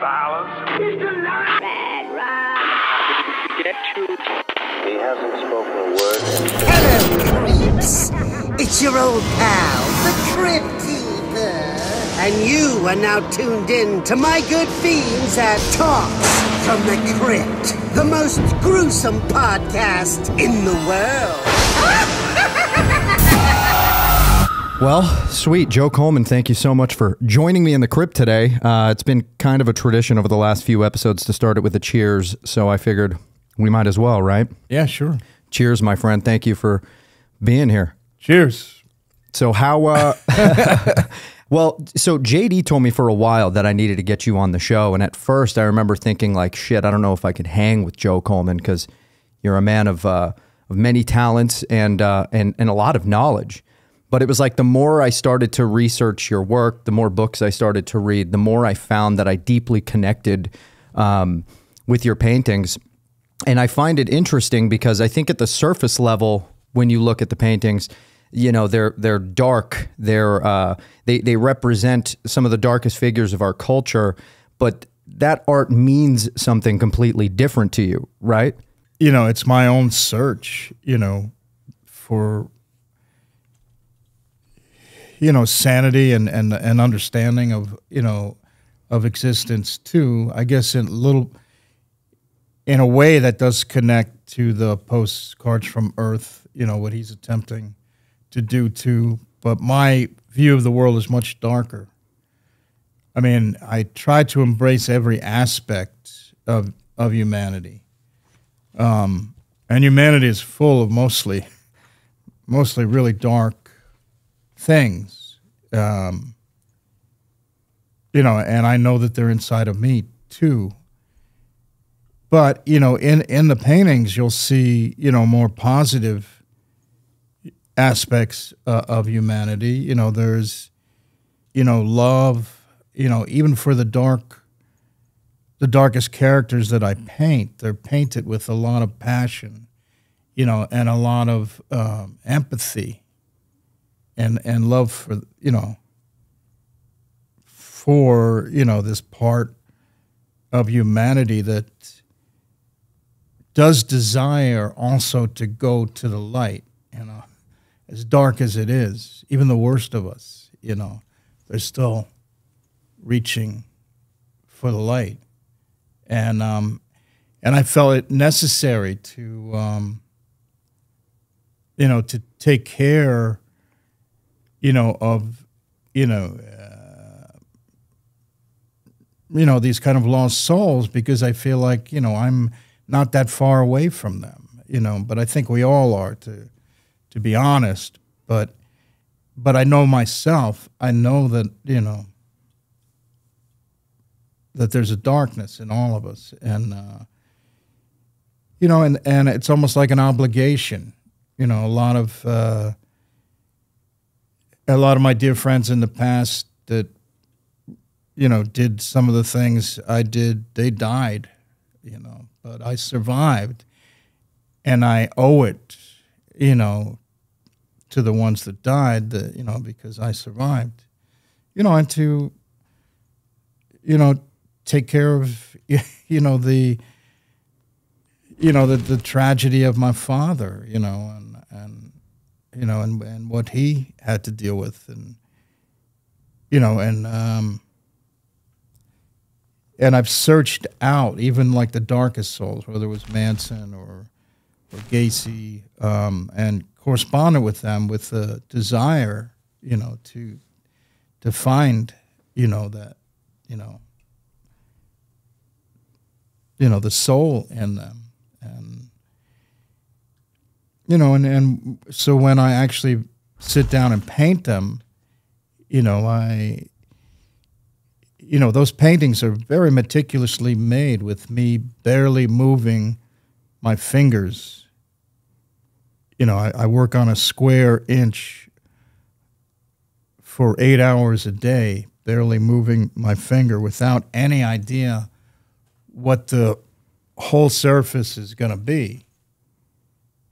silence. Mr. Bad Rob. He hasn't spoken a word. Hello, creeps. It's your old pal, the Crypt Keeper. And you are now tuned in to my good fiends at Talks from the Crypt, the most gruesome podcast in the world. Well, sweet. Joe Coleman, thank you so much for joining me in the Crypt today. It's been kind of a tradition over the last few episodes to start it with a cheers, so I figured we might as well, right? Yeah, sure. Cheers, my friend. Thank you for being here. Cheers. So how, well, so JD told me for a while that I needed to get you on the show, and at first I remember thinking like, shit, I don't know if I could hang with Joe Coleman because you're a man of many talents and a lot of knowledge. But it was like the more I started to research your work, the more books I started to read, the more I found that I deeply connected with your paintings. And I find it interesting because I think at the surface level, when you look at the paintings, you know, they're dark. They represent some of the darkest figures of our culture, but that art means something completely different to you, right? You know, it's my own search, you know, for, you know, sanity and understanding of, you know, of existence too. I guess in a way that does connect to the Postcards from Earth, you know, what he's attempting to do too. But my view of the world is much darker. I mean, I try to embrace every aspect of humanity. And humanity is full of mostly really dark things. You know, and I know that they're inside of me too. But, you know, in the paintings, you'll see, you know, more positive aspects of humanity. You know, there's, you know, love, you know, even for the darkest characters that I paint, they're painted with a lot of passion, you know, and a lot of empathy and love for, you know, this part of humanity that does desire also to go to the light, you know, as dark as it is. Even the worst of us, you know, they're still reaching for the light. And I felt it necessary to, you know, to take care, you know, of, you know, these kind of lost souls, because I feel like, you know, I'm not that far away from them, you know, but I think we all are, to be honest. But I know myself, I know that, you know, that there's a darkness in all of us. And, you know, and it's almost like an obligation. You know, a lot of my dear friends in the past that, you know, did some of the things I did, they died, you know, but I survived, and I owe it, you know, to the ones that died, you know, because I survived, you know, and to, you know, take care of, you know, the tragedy of my father, you know, and you know, and what he had to deal with, and, you know, and I've searched out even like the darkest souls, whether it was Manson or Gacy, and corresponded with them with the desire, you know, to find, you know, that, you know, the soul in them. And, you know, and so when I actually sit down and paint them, you know, those paintings are very meticulously made with me barely moving my fingers. You know, I work on a square inch for 8 hours a day, barely moving my finger without any idea what the whole surface is going to be.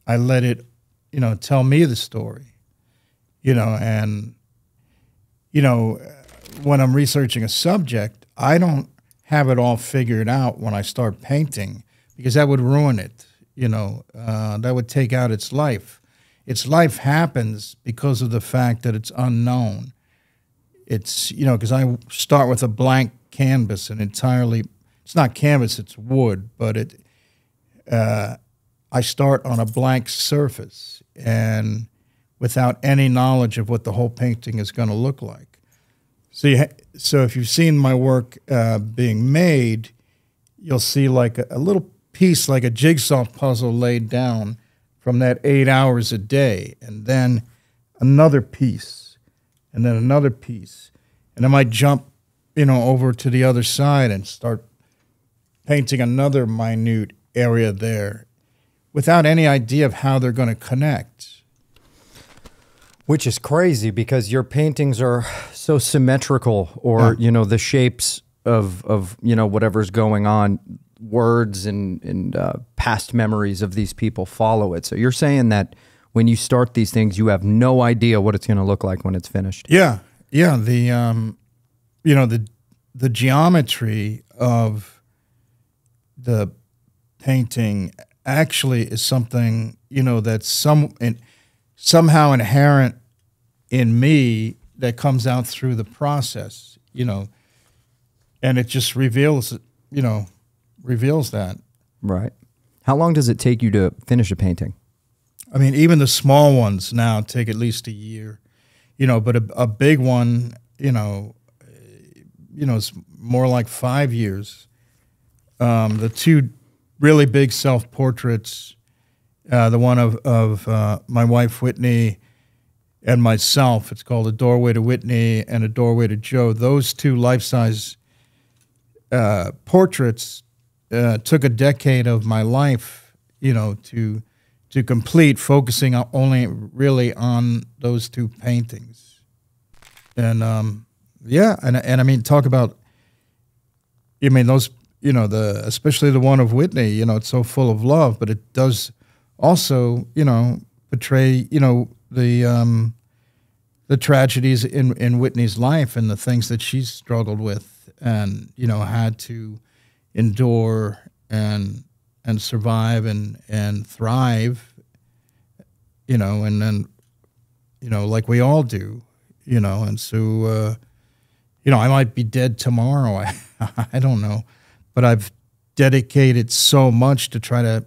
I let it, you know, tell me the story, you know, and, you know, when I'm researching a subject, I don't have it all figured out when I start painting, because that would ruin it. That would take out its life. Its life happens because of the fact that it's unknown. It's, because I start with a blank canvas and it's not canvas, it's wood, but I start on a blank surface and without any knowledge of what the whole painting is going to look like. So if you've seen my work being made, you'll see like a little piece, like a jigsaw puzzle laid down from that 8 hours a day, and then another piece, and then another piece. And I might jump, over to the other side and start painting another minute area there without any idea of how they're going to connect. Which is crazy because your paintings are so symmetrical, or, the shapes of whatever's going on, words and past memories of these people follow it. So you're saying that when you start these things, you have no idea what it's going to look like when it's finished. Yeah. Yeah. The geometry of the painting actually is something, that's somehow inherent in me that comes out through the process, and it just reveals that. Right. How long does it take you to finish a painting? I mean, even the small ones now take at least a year, but a big one, it's more like 5 years. The two really big self-portraits, the one of my wife, Whitney, and myself, it's called A Doorway to Whitney and A Doorway to Joe. Those two life-size portraits took a decade of my life, to complete, focusing only really on those two paintings. And and I mean, talk about, those, especially the one of Whitney, it's so full of love, but it does also, portray, the tragedies in Whitney's life and the things that she's struggled with and, had to endure and survive and thrive, and then, like we all do, and so, I might be dead tomorrow. I don't know, but I've dedicated so much to try to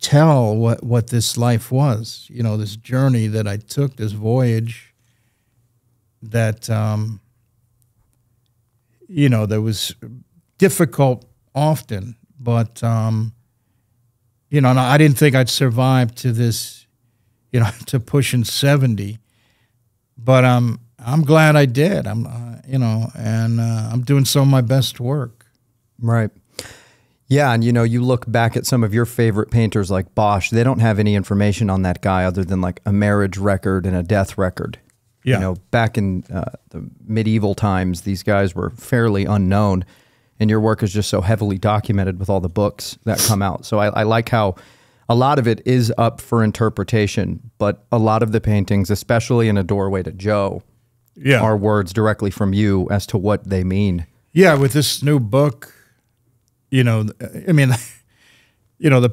tell what this life was, this journey that I took, this voyage that, that was difficult often, but, and I didn't think I'd survive to this, to pushing 70, but I'm glad I did. I'm doing some of my best work. Right. Yeah, and you look back at some of your favorite painters like Bosch, they don't have any information on that guy other than like a marriage record and a death record. Yeah. Back in the medieval times, these guys were fairly unknown, and your work is just so heavily documented with all the books that come out. So I like how a lot of it is up for interpretation, but a lot of the paintings, especially in A Doorway to Joe, are words directly from you as to what they mean. Yeah, with this new book, the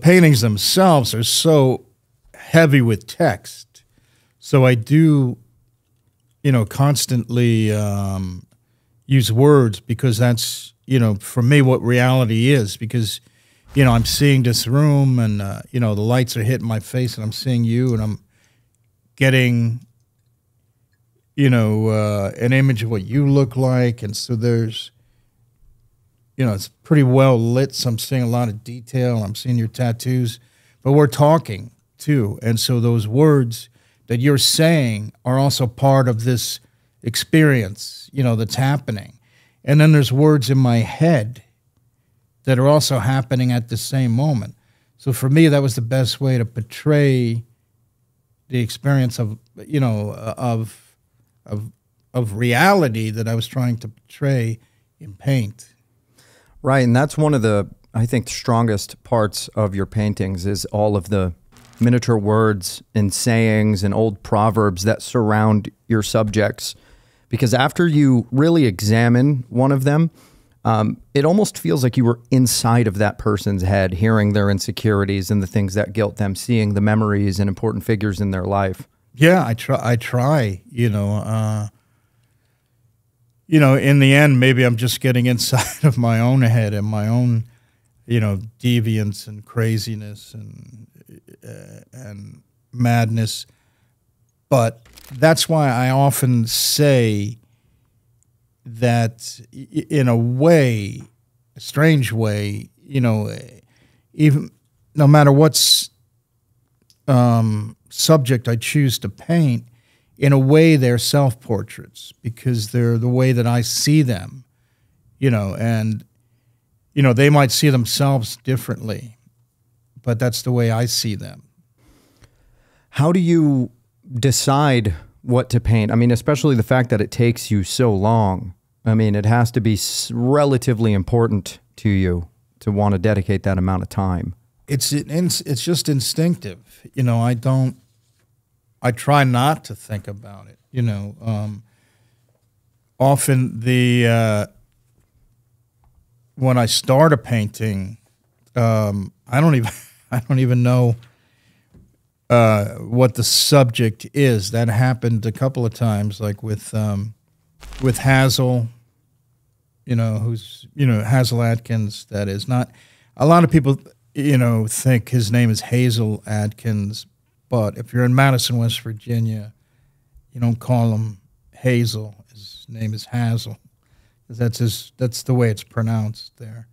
paintings themselves are so heavy with text. So I do, constantly use words because that's, for me what reality is, because, I'm seeing this room and, the lights are hitting my face and I'm seeing you and I'm getting, an image of what you look like. And so there's, it's pretty well lit, so I'm seeing a lot of detail. I'm seeing your tattoos, but we're talking too. And so those words that you're saying are also part of this experience, that's happening. And then there's words in my head that are also happening at the same moment. So for me, that was the best way to portray the experience of, of reality that I was trying to portray in paint. Right, and that's one of the, I think, strongest parts of your paintings is all of the miniature words and sayings and old proverbs that surround your subjects. because after you really examine one of them, it almost feels like you were inside of that person's head, hearing their insecurities and the things that guilt them, seeing the memories and important figures in their life. Yeah, I try, you know, in the end, maybe I'm just getting inside of my own head and my own, you know, deviance and craziness and madness. But that's why I often say that in a way, a strange way, you know, even no matter what's subject I choose to paint, in a way they're self-portraits because they're the way that I see them, you know, and, you know, they might see themselves differently, but that's the way I see them. How do you decide what to paint? I mean, especially the fact that it takes you so long. I mean, it has to be relatively important to you to want to dedicate that amount of time. It's just instinctive. You know, I try not to think about it. You know, often when I start a painting, I don't even know what the subject is. That happened a couple of times, like with Hazel, you know, who's, you know, Hazel Adkins. That is not, a lot of people, you know, think his name is Hazel Adkins, but if you're in Madison, West Virginia, you don't call him Hazel. His name is Hazel. That's the way it's pronounced there.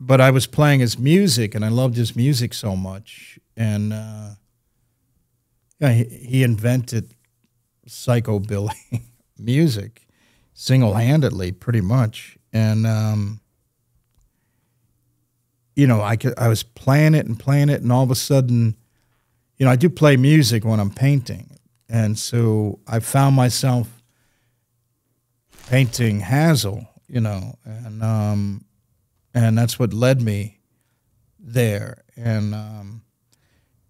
But I was playing his music, and I loved his music so much, and he invented psychobilly music single-handedly, pretty much. And you know, I was playing it, and all of a sudden, you know, I do play music when I'm painting, and so I found myself painting Hazel, you know, and that's what led me there. And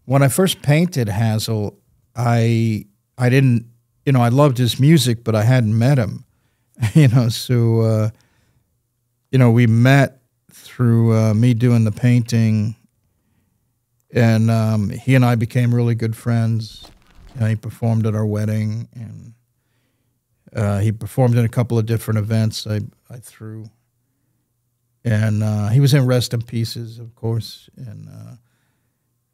when I first painted Hazel, I didn't, you know, I loved his music, but I hadn't met him, you know. So, you know, we met through me doing the painting, and he and I became really good friends. You know, he performed at our wedding, and he performed in a couple of different events I threw. And he was in Rest in Pieces, of course, and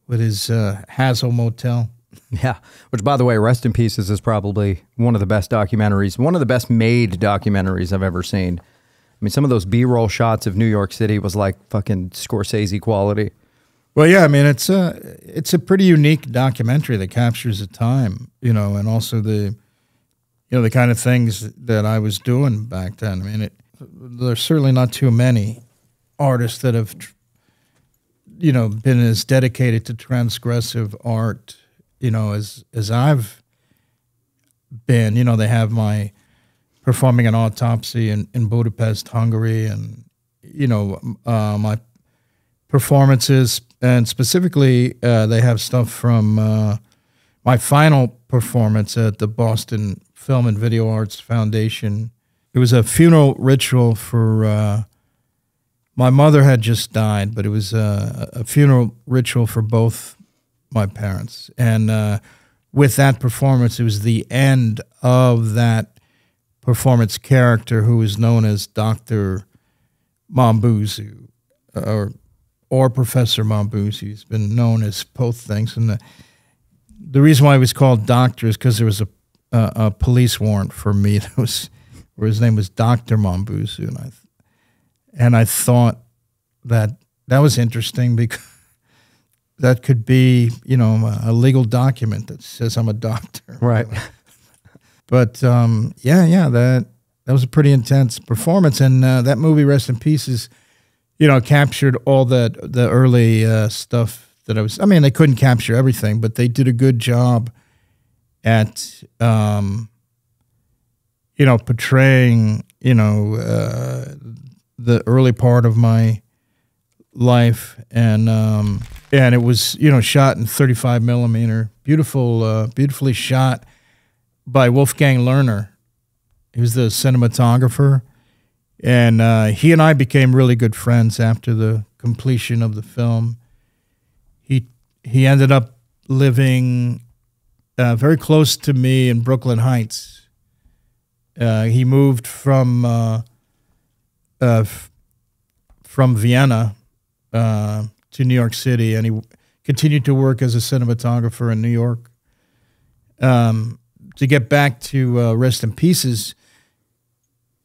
with his Hazel Motel. Yeah, which, by the way, Rest in Pieces is probably one of the best documentaries, one of the best made documentaries I've ever seen. I mean, some of those B-roll shots of New York City was like fucking Scorsese quality. Well, yeah, I mean, it's a pretty unique documentary that captures the time, you know, and also the kind of things that I was doing back then. I mean, there's certainly not too many artists that have, you know, been as dedicated to transgressive art, you know, as I've been. You know, they have my performing an autopsy in Budapest, Hungary, and, you know, my performances, and specifically they have stuff from my final performance at the Boston Film and Video Arts Foundation. It was a funeral ritual for my mother had just died, but it was a funeral ritual for both my parents. And with that performance, it was the end of that performance character who was known as Dr. Mambuzu, or Professor Mambuzu. He's been known as both things. And the reason why he was called Doctor is because there was a police warrant for me that was, where his name was Dr. Mambuzu, and I thought that was interesting because that could be, you know, a legal document that says I'm a doctor. Right. But that was a pretty intense performance, and that movie, Rest in Pieces, you know, captured all the early stuff that I was. I mean, they couldn't capture everything, but they did a good job at you know, portraying, you know, the early part of my life, and it was, you know, shot in 35 millimeter, beautifully shot by Wolfgang Lerner. He was the cinematographer, and he and I became really good friends after the completion of the film. He ended up living very close to me in Brooklyn Heights. He moved from Vienna to New York City, and he continued to work as a cinematographer in New York. To get back to Rest in Pieces,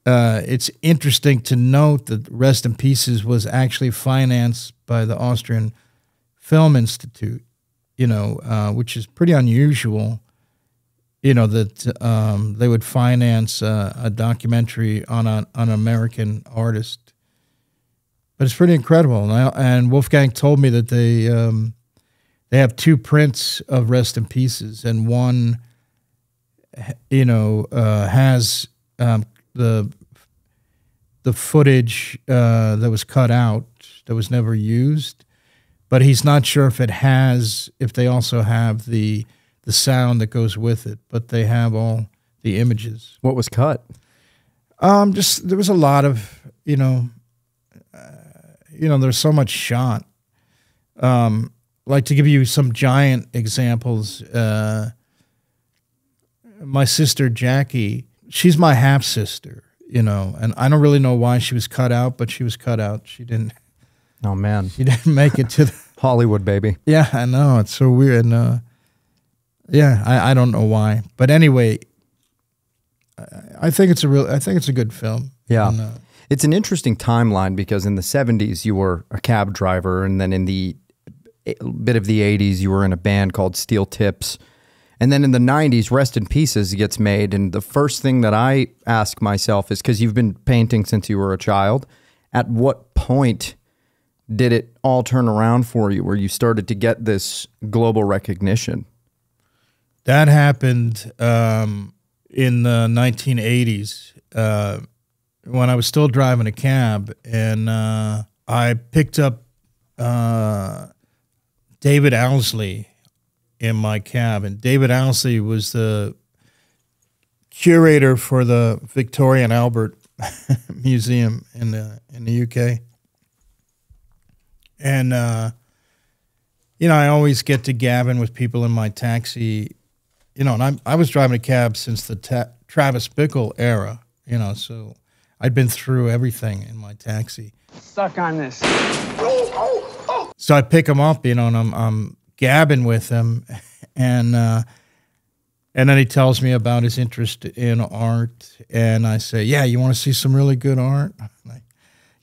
it's interesting to note that Rest in Pieces was actually financed by the Austrian Film Institute, which is pretty unusual, that they would finance a documentary on an American artist. But it's pretty incredible. And Wolfgang told me that they have 2 prints of Rest in Pieces, and one, has the footage that was cut out, that was never used, but he's not sure if they also have the sound that goes with it, but they have all the images. What was cut? There was a lot of, there's so much shot. Like, to give you some giant examples, my sister Jackie, she's my half sister, and I don't really know why she was cut out, but she was cut out. She didn't. Oh man, She didn't make it to the Hollywood baby. Yeah, I know, it's so weird. And I don't know why, but anyway, I think it's a good film. Yeah. And, It's an interesting timeline because in the 70s you were a cab driver, and then in the bit of the 80s you were in a band called Steel Tips. And then in the 90s, Rest in Pieces gets made. And the first thing that I ask myself is, because you've been painting since you were a child, at what point did it all turn around for you where you started to get this global recognition? That happened in the 1980s when I was still driving a cab, and I picked up David Owsley in my cab. And David Owsley was the curator for the Victoria and Albert Museum in the UK. And, I always get to gabbing with people in my taxi, and I was driving a cab since the Travis Bickle era, so I'd been through everything in my taxi. Stuck on this. So I pick him up, and I'm gabbing with him, and then he tells me about his interest in art, and I say, yeah, you want to see some really good art?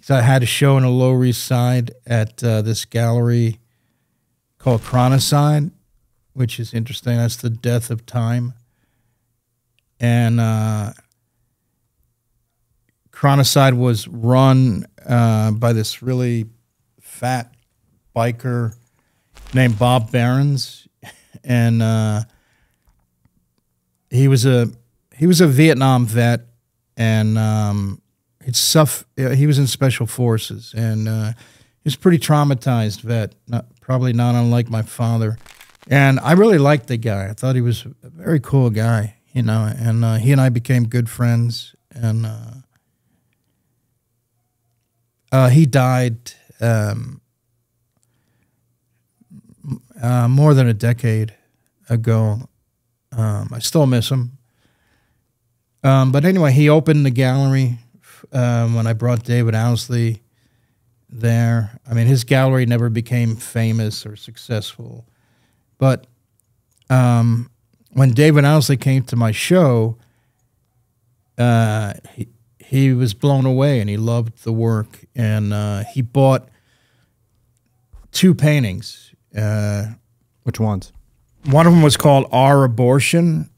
So I had a show in the Lower East Side at this gallery called Chronicide, which is interesting. That's the death of time. And Chronicide was run by this really fat biker named Bob Behrens, and he was a Vietnam vet, and he was in Special Forces, and he was a pretty traumatized vet, probably not unlike my father. And I really liked the guy. I thought he was a very cool guy, and he and I became good friends, and he died more than a decade ago. I still miss him. But anyway, he opened the gallery when I brought David Owsley there. I mean, his gallery never became famous or successful. But when David Owsley came to my show, he was blown away, and he loved the work. And he bought 2 paintings. Which ones? One of them was called Our Abortion,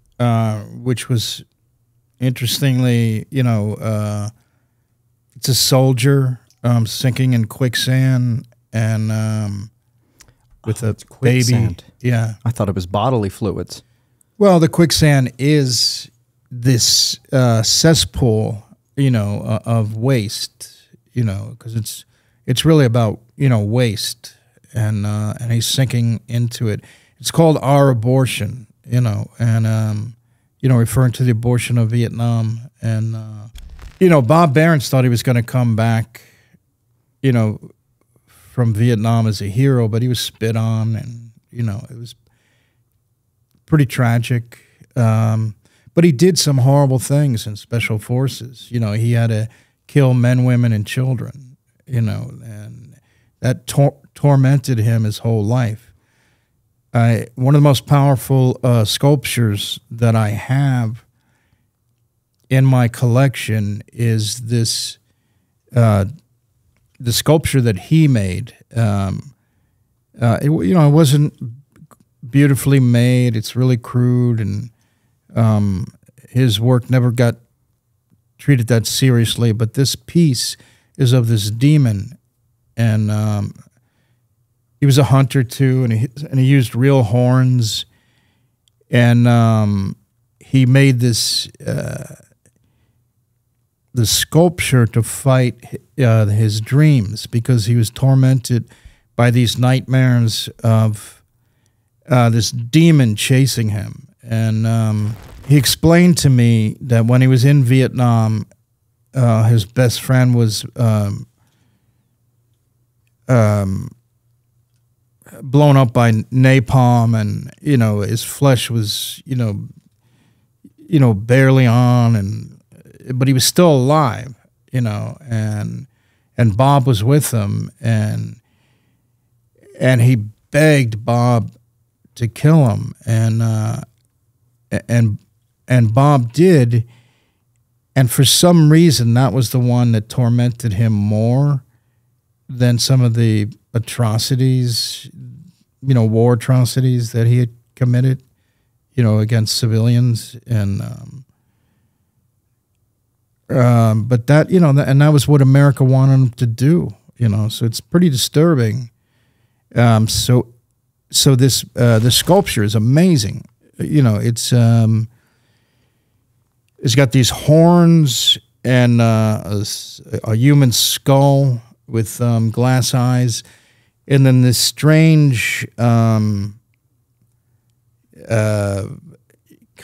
which was, interestingly, it's a soldier sinking in quicksand, and with a baby. Quicksand. Yeah. I thought it was bodily fluids. Well, the quicksand is this cesspool, of waste, because it's really about, waste, and he's sinking into it. It's called Our Abortion, and referring to the abortion of Vietnam. And, Bob Behrens thought he was going to come back, from Vietnam as a hero, but he was spit on, and, it was pretty tragic. But he did some horrible things in special forces. He had to kill men, women, and children, and that tormented him his whole life. One of the most powerful sculptures that I have in my collection is this, the sculpture that he made. It wasn't beautifully made. It's really crude, and his work never got treated that seriously. But this piece is of this demon, and he was a hunter too, and he used real horns, and he made this the sculpture to fight his dreams, because he was tormented by these nightmares of this demon chasing him. And he explained to me that when he was in Vietnam, his best friend was blown up by napalm, and his flesh was barely on, but he was still alive, and Bob was with him, and he begged Bob to kill him, and Bob did, and for some reason that was the one that tormented him more than some of the atrocities, war atrocities that he had committed, against civilians, and but that, and that was what America wanted him to do, so it's pretty disturbing. So this the sculpture is amazing. It's got these horns and a human skull with glass eyes, and then this strange kind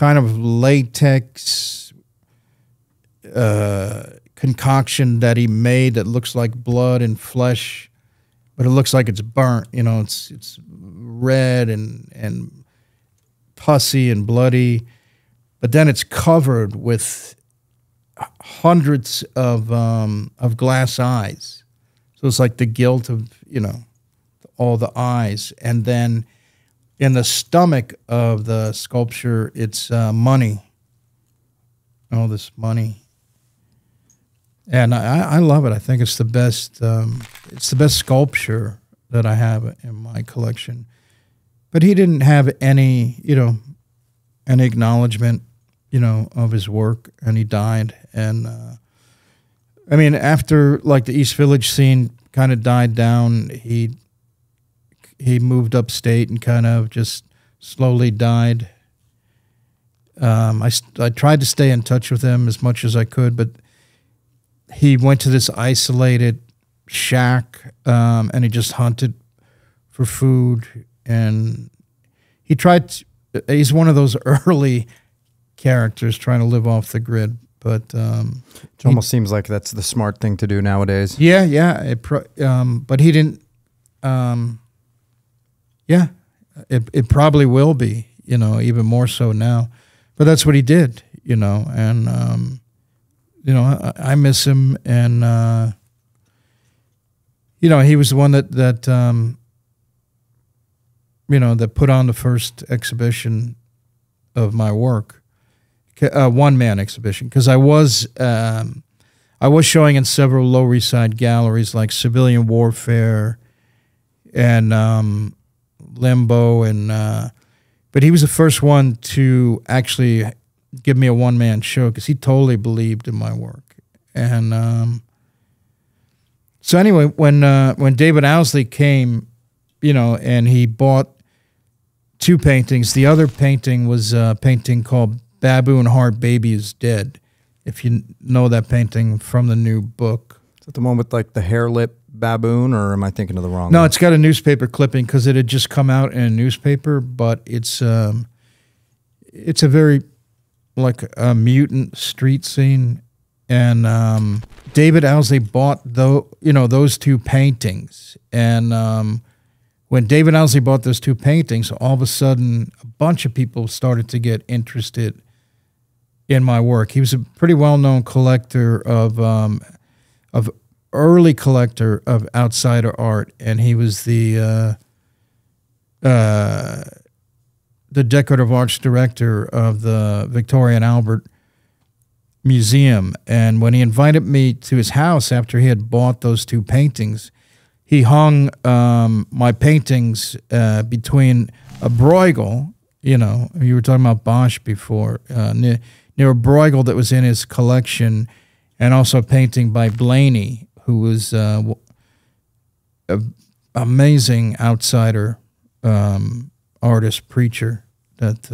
of latex concoction that he made that looks like blood and flesh, but it looks like it's burnt. It's red and pussy and bloody, but then it's covered with hundreds of glass eyes. So it's like the guilt of all the eyes, and then in the stomach of the sculpture, it's money. All this money. And I love it. I think it's the best. It's the best sculpture that I have in my collection. But he didn't have any acknowledgement, of his work, and he died. And after like the East Village scene kind of died down, he moved upstate and kind of just slowly died. I tried to stay in touch with him as much as I could, but he went to this isolated shack, and he just hunted for food. And he's one of those early characters trying to live off the grid. But it almost seems like that's the smart thing to do nowadays. Yeah. But he didn't. It probably will be, even more so now. But that's what he did, and I miss him, and he was the one that that put on the first exhibition of my work, one-man exhibition, because I was showing in several Lower East Side galleries like Civilian Warfare and Limbo, and but he was the first one to actually give me a one-man show, because he totally believed in my work. And so anyway, when David Owsley came, and he bought two paintings. The other painting was a painting called Baboon Heart Baby is Dead, if you know that painting from the new book. Is that the one with like the hair lip baboon, or am I thinking of the wrong No, one? it's got a newspaper clipping because it had just come out in a newspaper, but it's a very like a mutant street scene, and David Owsley bought those two paintings, and when David Owsley bought those two paintings, all of a sudden a bunch of people started to get interested in my work. He was a pretty well-known collector of early collector of outsider art, and he was the decorative arts director of the Victoria and Albert Museum. And when he invited me to his house after he had bought those two paintings, he hung my paintings between a Bruegel, you were talking about Bosch before, near a Bruegel that was in his collection, and also a painting by Blaney, who was an amazing outsider artist, preacher that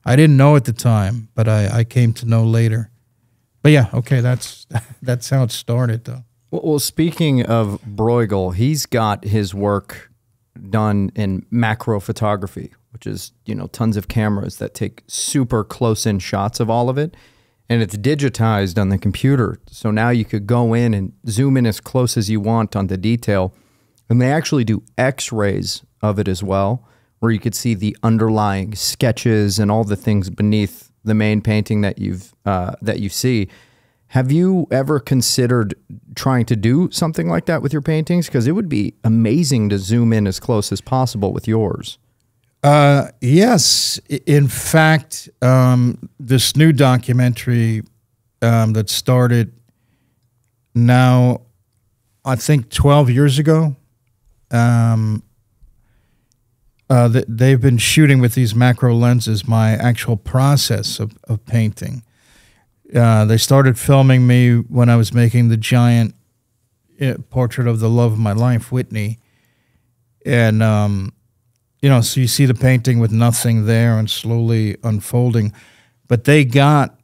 I didn't know at the time, but I came to know later. But yeah, okay, that's how it started, though. Well, speaking of Bruegel, he's got his work done in macro photography, which is, tons of cameras that take super close-in shots of all of it, and it's digitized on the computer. So now you could go in and zoom in as close as you want on the detail, and they actually do X-rays of it as well, where you could see the underlying sketches and all the things beneath the main painting that you see. Have you ever considered trying to do something like that with your paintings? Because it would be amazing to zoom in as close as possible with yours. Yes. In fact, this new documentary that started now, I think 12 years ago, they've been shooting with these macro lenses my actual process of painting. They started filming me when I was making the giant portrait of the love of my life, Whitney. And, so you see the painting with nothing there and slowly unfolding. But they got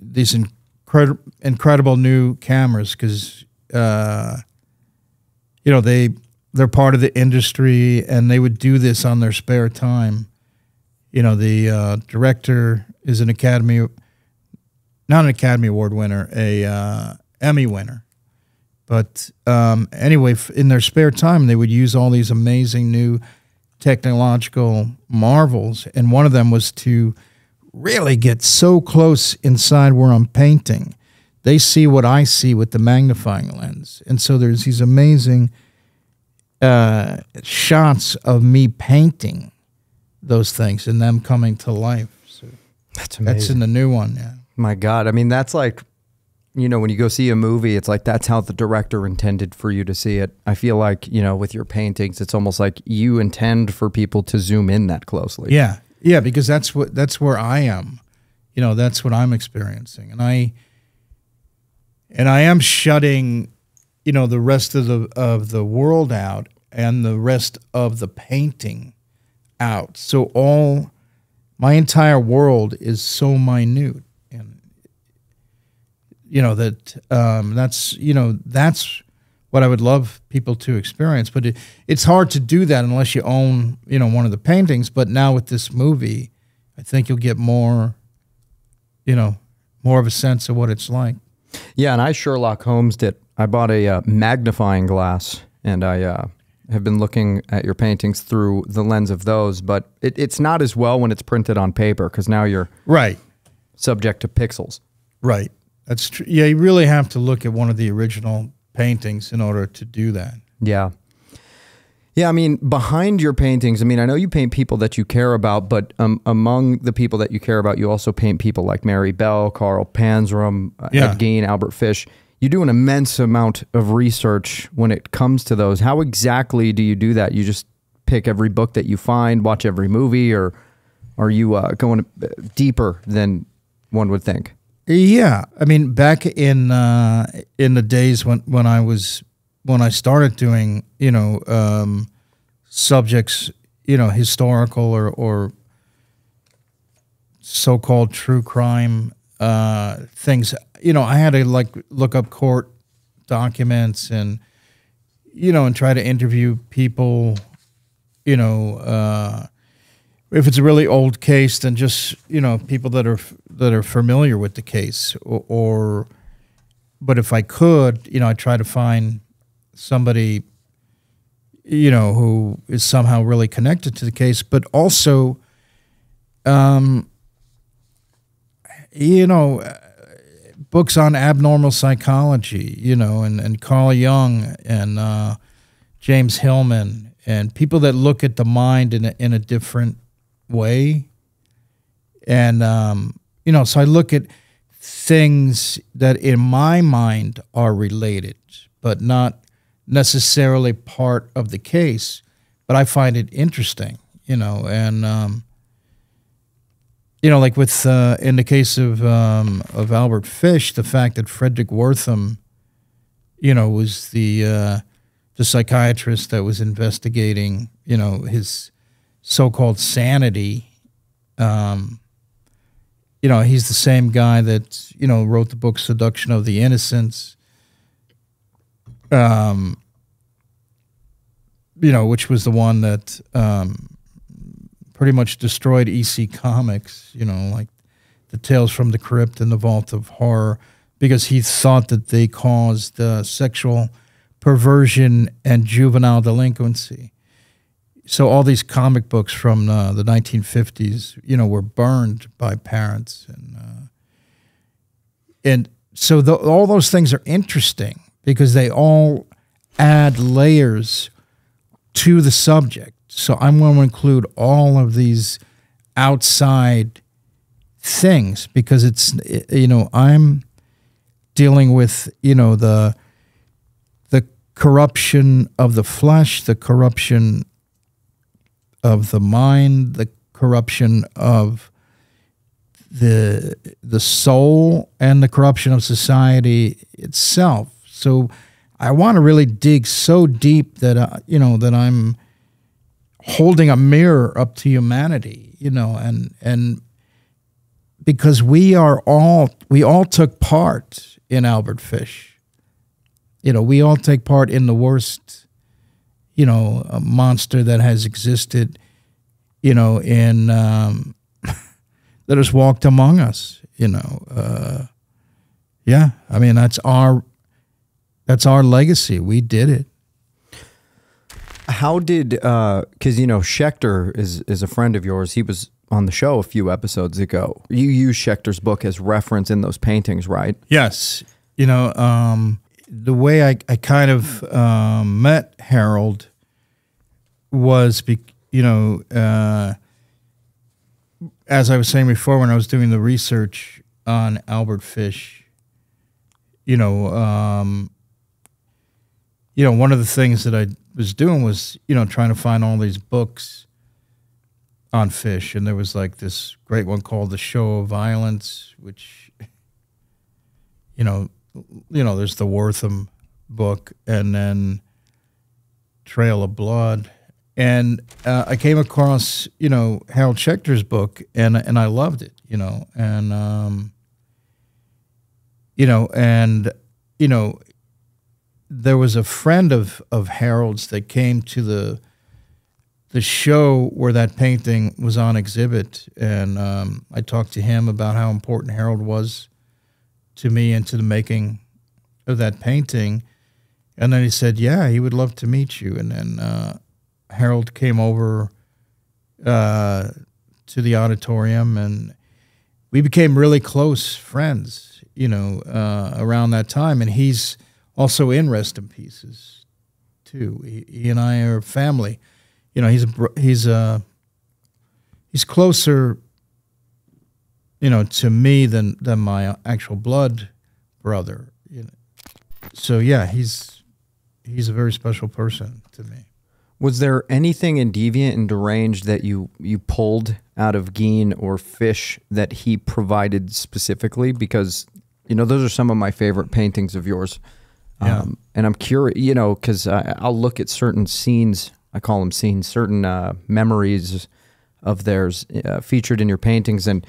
these incredible new cameras because, they're part of the industry, and they would do this on their spare time. The director is not an Academy Award winner, a Emmy winner. But anyway, in their spare time, they would use all these amazing new technological marvels, and one of them was to really get so close inside where I'm painting. They see what I see with the magnifying lens. And so there's these amazing shots of me painting those things and them coming to life. So that's amazing. That's in the new one, yeah. My God. I mean, that's like, when you go see a movie, it's like that's how the director intended for you to see it. I feel like, with your paintings, it's almost like you intend for people to zoom in that closely. Yeah. Yeah, because that's where I am. That's what I'm experiencing. And I am shutting, the rest of the world out and the rest of the painting out. So my entire world is so minute. And that's what I would love people to experience. But it's hard to do that unless you own, one of the paintings. But now with this movie, I think you'll get more of a sense of what it's like. Yeah, and I Sherlock Holmes'd it. I bought a magnifying glass, and I have been looking at your paintings through the lens of those. But it's not as well when it's printed on paper, because now you're right subject to pixels. Right. That's true. Yeah, you really have to look at one of the original paintings in order to do that. Yeah. Yeah, I mean, behind your paintings, I know you paint people that you care about, but among the people that you care about, you also paint people like Mary Bell, Carl Panzram, Ed Gein, Albert Fish. You do an immense amount of research when it comes to those. How exactly do you do that? You just pick every book that you find, watch every movie, or are you going deeper than one would think? Yeah, back in the days when I started doing subjects, historical or so-called true crime things, I had to look up court documents and try to interview people, if it's a really old case, then just, you know, people that are familiar with the case, or but if I could, you know, I try to find somebody, you know, who is somehow really connected to the case, but also, you know, books on abnormal psychology, you know, and Carl Jung and James Hillman, and people that look at the mind in a different way. And, you know, so I look at things that in my mind are related, but not necessarily part of the case, but I find it interesting, you know, and, you know, like with, in the case of Albert Fish, the fact that Frederick Wertham, you know, was the psychiatrist that was investigating, you know, his so-called sanity. You know, he's the same guy that, you know, wrote the book Seduction of the Innocents, you know, which was the one that pretty much destroyed EC Comics, you know, like the Tales from the Crypt and the Vault of Horror, because he thought that they caused sexual perversion and juvenile delinquency. So all these comic books from the 1950s, you know, were burned by parents, and so all those things are interesting because they all add layers to the subject. So I'm going to include all of these outside things because it's, you know, I'm dealing with, you know, the corruption of the flesh, the corruption of the mind, the corruption of the soul, and the corruption of society itself. So I want to really dig so deep that you know, that I'm holding a mirror up to humanity, you know, and because we all took part in Albert Fish. You know, we all take part in the worst, you know, a monster that has existed, you know, in that has walked among us, you know. Yeah, I mean, that's our legacy. We did it. How did, because, you know, Schechter is a friend of yours. He was on the show a few episodes ago. You use Schechter's book as reference in those paintings, right? Yes. You know, the way I kind of met Harold was, you know, as I was saying before, when I was doing the research on Albert Fish, you know, one of the things that I was doing was, you know, trying to find all these books on Fish, and there was like this great one called The Show of Violence, which, you know, there's the Wertham book, and then Trail of Blood, and I came across, you know, Harold Schechter's book, and I loved it, you know, and you know, there was a friend of Harold's that came to the show where that painting was on exhibit, and I talked to him about how important Harold was to me and to the making of that painting, and then he said, yeah, he would love to meet you. And then Harold came over to the auditorium, and we became really close friends, you know, around that time. And he's also in Rest in Pieces too. He and I are family. You know, he's closer, you know, to me than my actual blood brother. You know. So yeah, he's a very special person to me. Was there anything in Deviant and Deranged that you pulled out of Gein or Fish that he provided specifically? Because, you know, those are some of my favorite paintings of yours. Yeah. And I'm curious, you know, because I'll look at certain scenes, I call them scenes, certain memories of theirs featured in your paintings, and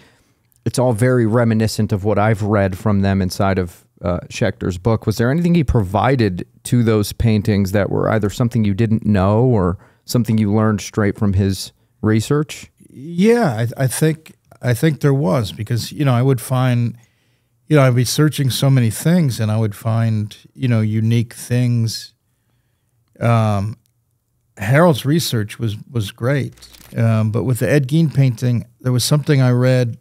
it's all very reminiscent of what I've read from them inside of Schechter's book. Was there anything he provided to those paintings that were either something you didn't know or something you learned straight from his research? Yeah, I think there was, because I would find, I'd be searching so many things, and I would find unique things. Harold's research was great, but with the Ed Gein painting, there was something I read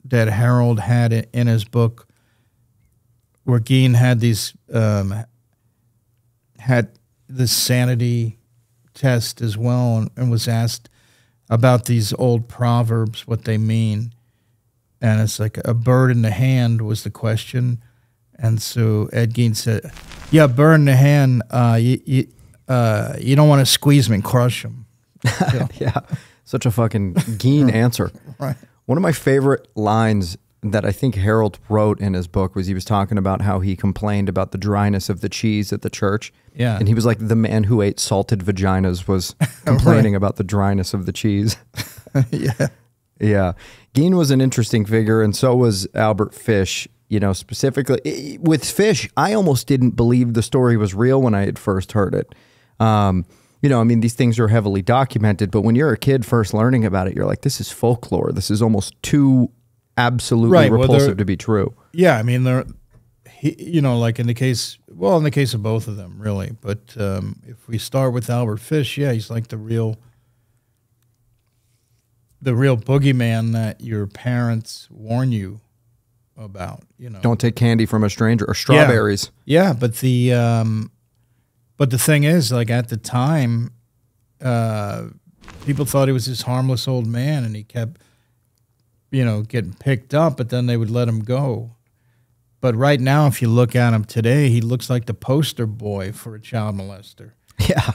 that Harold had in his book, where Gein had this sanity test as well, and was asked about these old proverbs, what they mean. And it's like a bird in the hand was the question. And so Ed Gein said, yeah, bird in the hand, you don't want to squeeze them and crush them. Yeah, such a fucking Gein answer. Right. One of my favorite lines that I think Harold wrote in his book was he was talking about how he complained about the dryness of the cheese at the church. Yeah. And he was like, the man who ate salted vaginas was complaining about the dryness of the cheese. Yeah. Yeah. Gein was an interesting figure, and so was Albert Fish. Specifically with Fish, I almost didn't believe the story was real when I had first heard it. These things are heavily documented, but when you're a kid first learning about it, you're like, this is folklore. This is almost too absolutely repulsive to be true. Yeah, I mean, like in the case of both of them, really. But if we start with Albert Fish, yeah, he's like the real boogeyman that your parents warn you about. Don't take candy from a stranger, or strawberries. Yeah, but the thing is, like at the time, people thought he was this harmless old man, and he kept getting picked up, but then they would let him go. But right now, if you look at him today, he looks like the poster boy for a child molester. Yeah.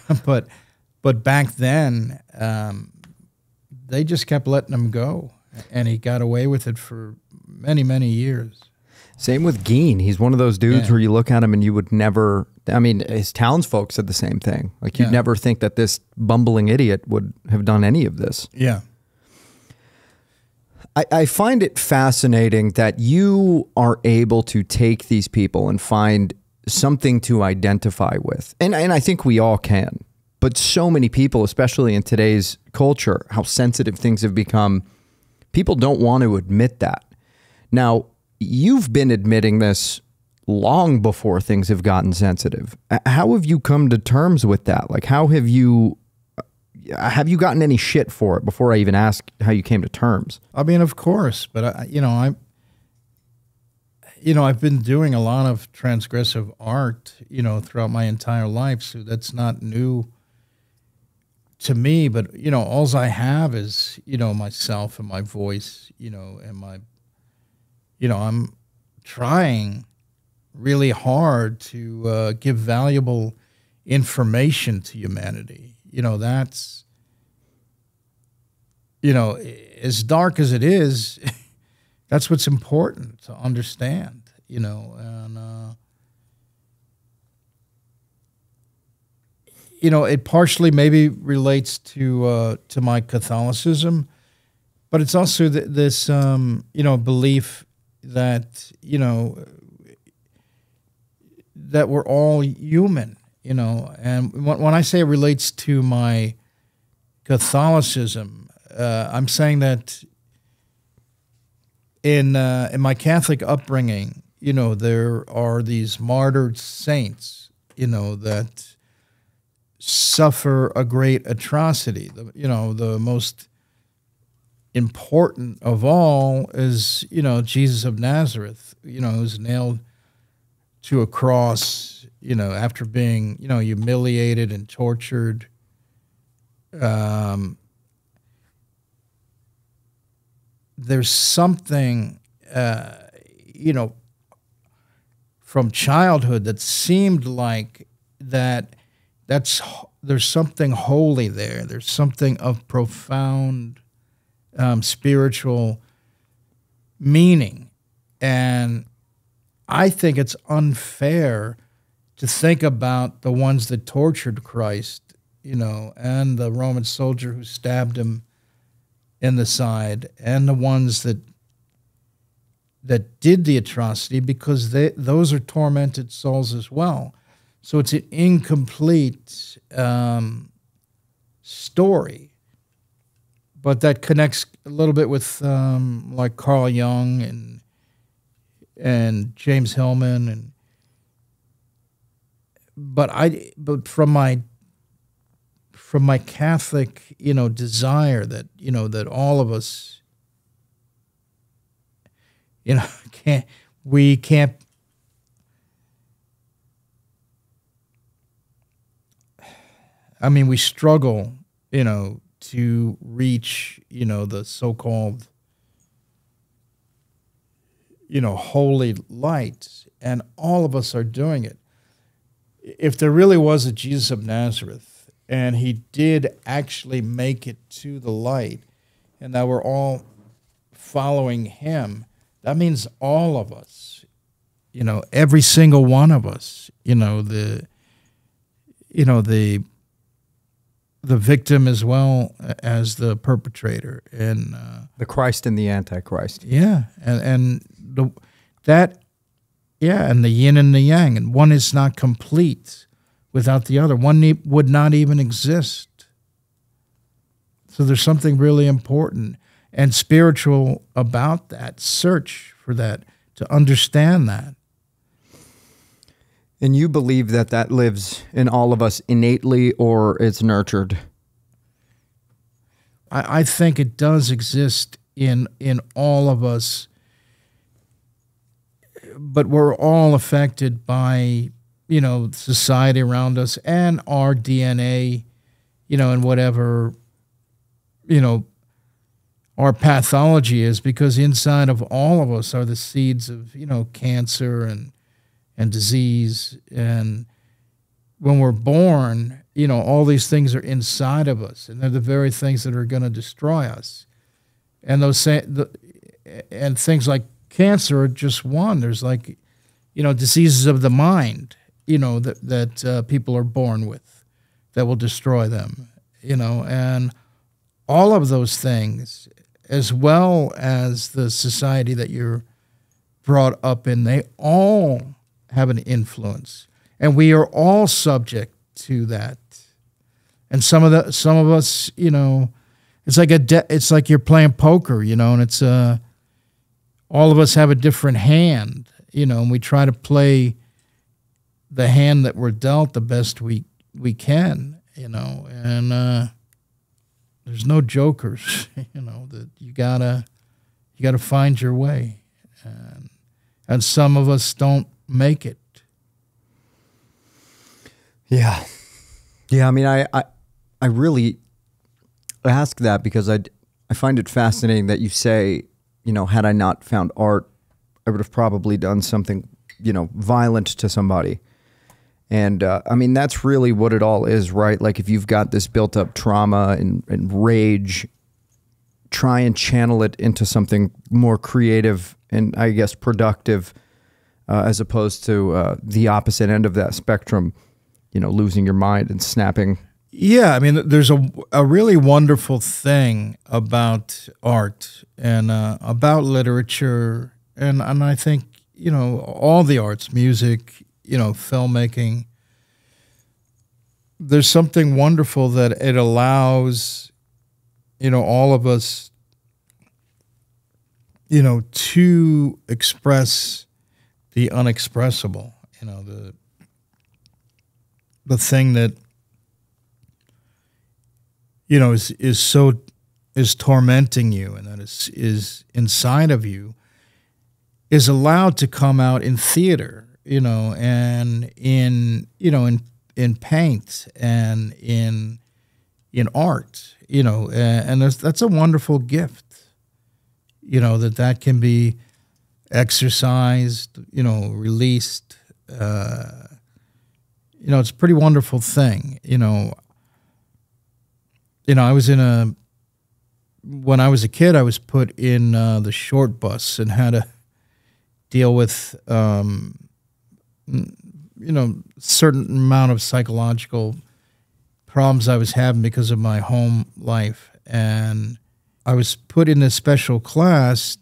But back then, they just kept letting him go, and he got away with it for many, many years. Same with Gein. He's one of those dudes where you look at him and you would never, his townsfolk said the same thing. Like, you'd never think that this bumbling idiot would have done any of this. Yeah. I find it fascinating that you are able to take these people and find something to identify with. And I think we all can. But so many people, especially in today's culture, how sensitive things have become, people don't want to admit that. Now, you've been admitting this long before things have gotten sensitive. How have you come to terms with that? Like, how have you gotten any shit for it before I even ask how you came to terms? I mean, of course, but I've been doing a lot of transgressive art, throughout my entire life, so that's not new to me. But all I have is myself and my voice, and my, I'm trying really hard to give valuable information to humanity. That's, as dark as it is, that's what's important to understand, and, it partially maybe relates to my Catholicism, but it's also this, belief that, that we're all human. And when I say it relates to my Catholicism, I'm saying that in my Catholic upbringing, there are these martyred saints, that suffer a great atrocity. The most important of all is, Jesus of Nazareth, who's nailed to a cross, after being, humiliated and tortured. There's something, from childhood that seemed like there's something holy there. There's something of profound spiritual meaning. And I think it's unfair to think about the ones that tortured Christ, and the Roman soldier who stabbed him in the side, and the ones that did the atrocity, because those are tormented souls as well. So it's an incomplete story. but that connects a little bit with like Carl Jung and James Hillman, but from my Catholic, desire that that all of us, can't. I mean, we struggle, to reach, the so-called, holy light, and all of us are doing it. If there really was a Jesus of Nazareth, and he did actually make it to the light, and that we're all following him, that means all of us, every single one of us, the victim as well as the perpetrator, and The Christ and the Antichrist. and the yin and the yang, and one is not complete without the other. One would not even exist. So there's something really important and spiritual about that. Search for that, to understand that. And you believe that lives in all of us innately, or it's nurtured? I think it does exist in all of us, but we're all affected by, society around us and our DNA, and whatever, our pathology is, because inside of all of us are the seeds of, cancer and disease. And when we're born, all these things are inside of us, and they're the very things that are going to destroy us. And and things like cancer are just one. There's like, diseases of the mind, that people are born with that will destroy them, and all of those things, as well as the society that you're brought up in, they all have an influence, and we are all subject to that. And some of us, it's like it's like you're playing poker, and it's all of us have a different hand, and we try to play the hand that we're dealt the best we can, and there's no jokers, that you gotta find your way, and some of us don't make it. Yeah. I mean, I really ask that because I find it fascinating that you say, had I not found art, I would have probably done something, violent to somebody. And I mean, that's really what it all is, right? Like, if you've got this built up trauma and rage, try and channel it into something more creative and, I guess, productive, as opposed to the opposite end of that spectrum, losing your mind and snapping. Yeah, I mean, there's a really wonderful thing about art and about literature, and I think, all the arts, music, filmmaking. There's something wonderful that it allows, all of us, to express the unexpressible, the thing that, is tormenting you, and that is inside of you, is allowed to come out in theater, and in paint and in art, and that's a wonderful gift, that can be exercised, released. It's a pretty wonderful thing. I was when I was a kid, I was put in the short bus and had to deal with, certain amount of psychological problems I was having because of my home life. And I was put in a special class,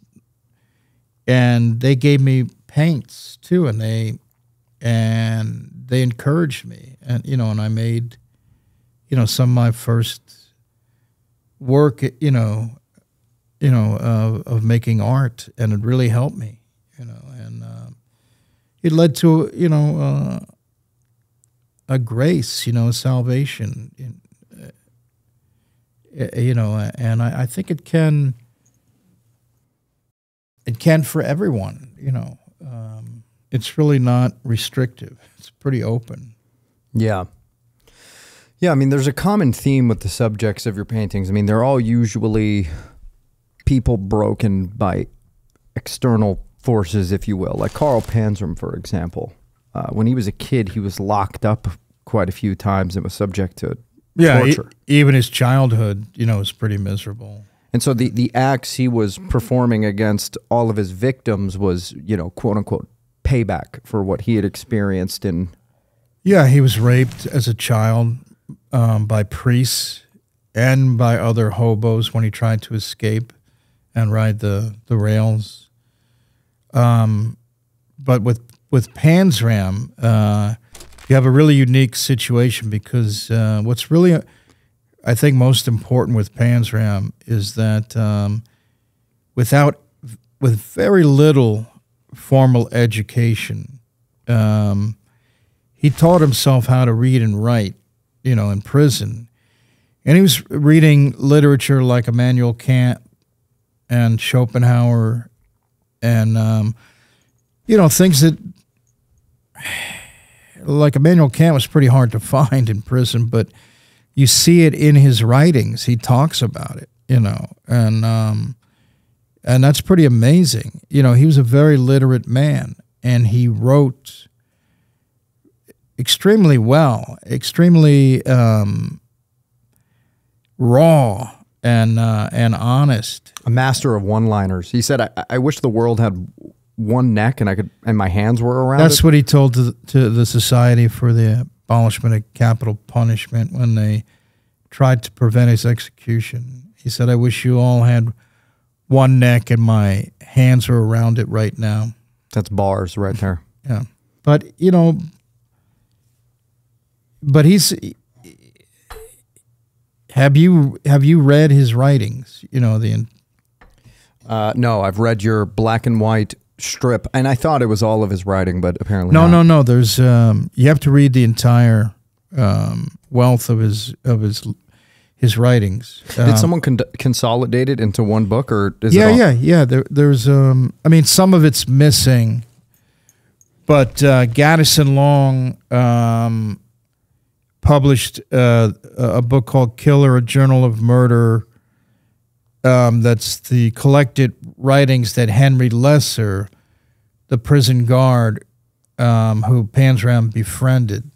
and they gave me paints too, and they encouraged me, and and I made some of my first work, of making art, and it really helped me, and it led to, a grace, a salvation, and I think it can for everyone, it's really not restrictive. It's pretty open. Yeah. Yeah, I mean, there's a common theme with the subjects of your paintings. I mean, they're all usually people broken by external forces, if you will. Like Carl Panzram, for example. When he was a kid, he was locked up quite a few times and was subject to torture. Even his childhood, was pretty miserable. And so the acts he was performing against all of his victims was, quote unquote, payback for what he had experienced in. Yeah, he was raped as a child by priests and by other hobos when he tried to escape and ride the rails. But with Panzram, you have a really unique situation because what's really, I think, most important with Panzram is that with very little formal education, he taught himself how to read and write, in prison. And he was reading literature like Immanuel Kant and Schopenhauer and, things that, like Immanuel Kant was pretty hard to find in prison, but you see it in his writings. He talks about it, and that's pretty amazing. He was a very literate man, and he wrote extremely well, extremely raw and honest. A master of one-liners. He said, I wish the world had one neck and my hands were around That's it. what he told to the Society for the Abolishment of Capital Punishment when they tried to prevent his execution. He said, I wish you all had one neck and my hands were around it right now. That's bars right there. Yeah. But, have you read his writings? No, I've read your black and white strip, and I thought it was all of his writing, but apparently not. No. There's you have to read the entire wealth of his writings. Did someone consolidate it into one book, or is it all? Yeah. There's some of it's missing, but Gaddison Long published a book called Killer: A Journal of Murder. That's the collected writings that Henry Lesser, the prison guard who Panzram befriended,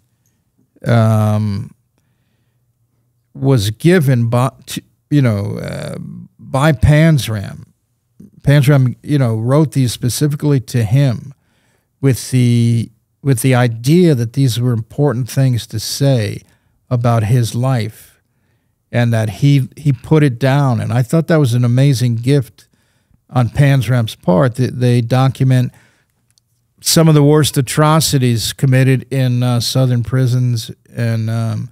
was given by Panzram. Panzram, wrote these specifically to him with the idea that these were important things to say about his life. And that he put it down. And I thought that was an amazing gift on Panzram's part. They document some of the worst atrocities committed in southern prisons. And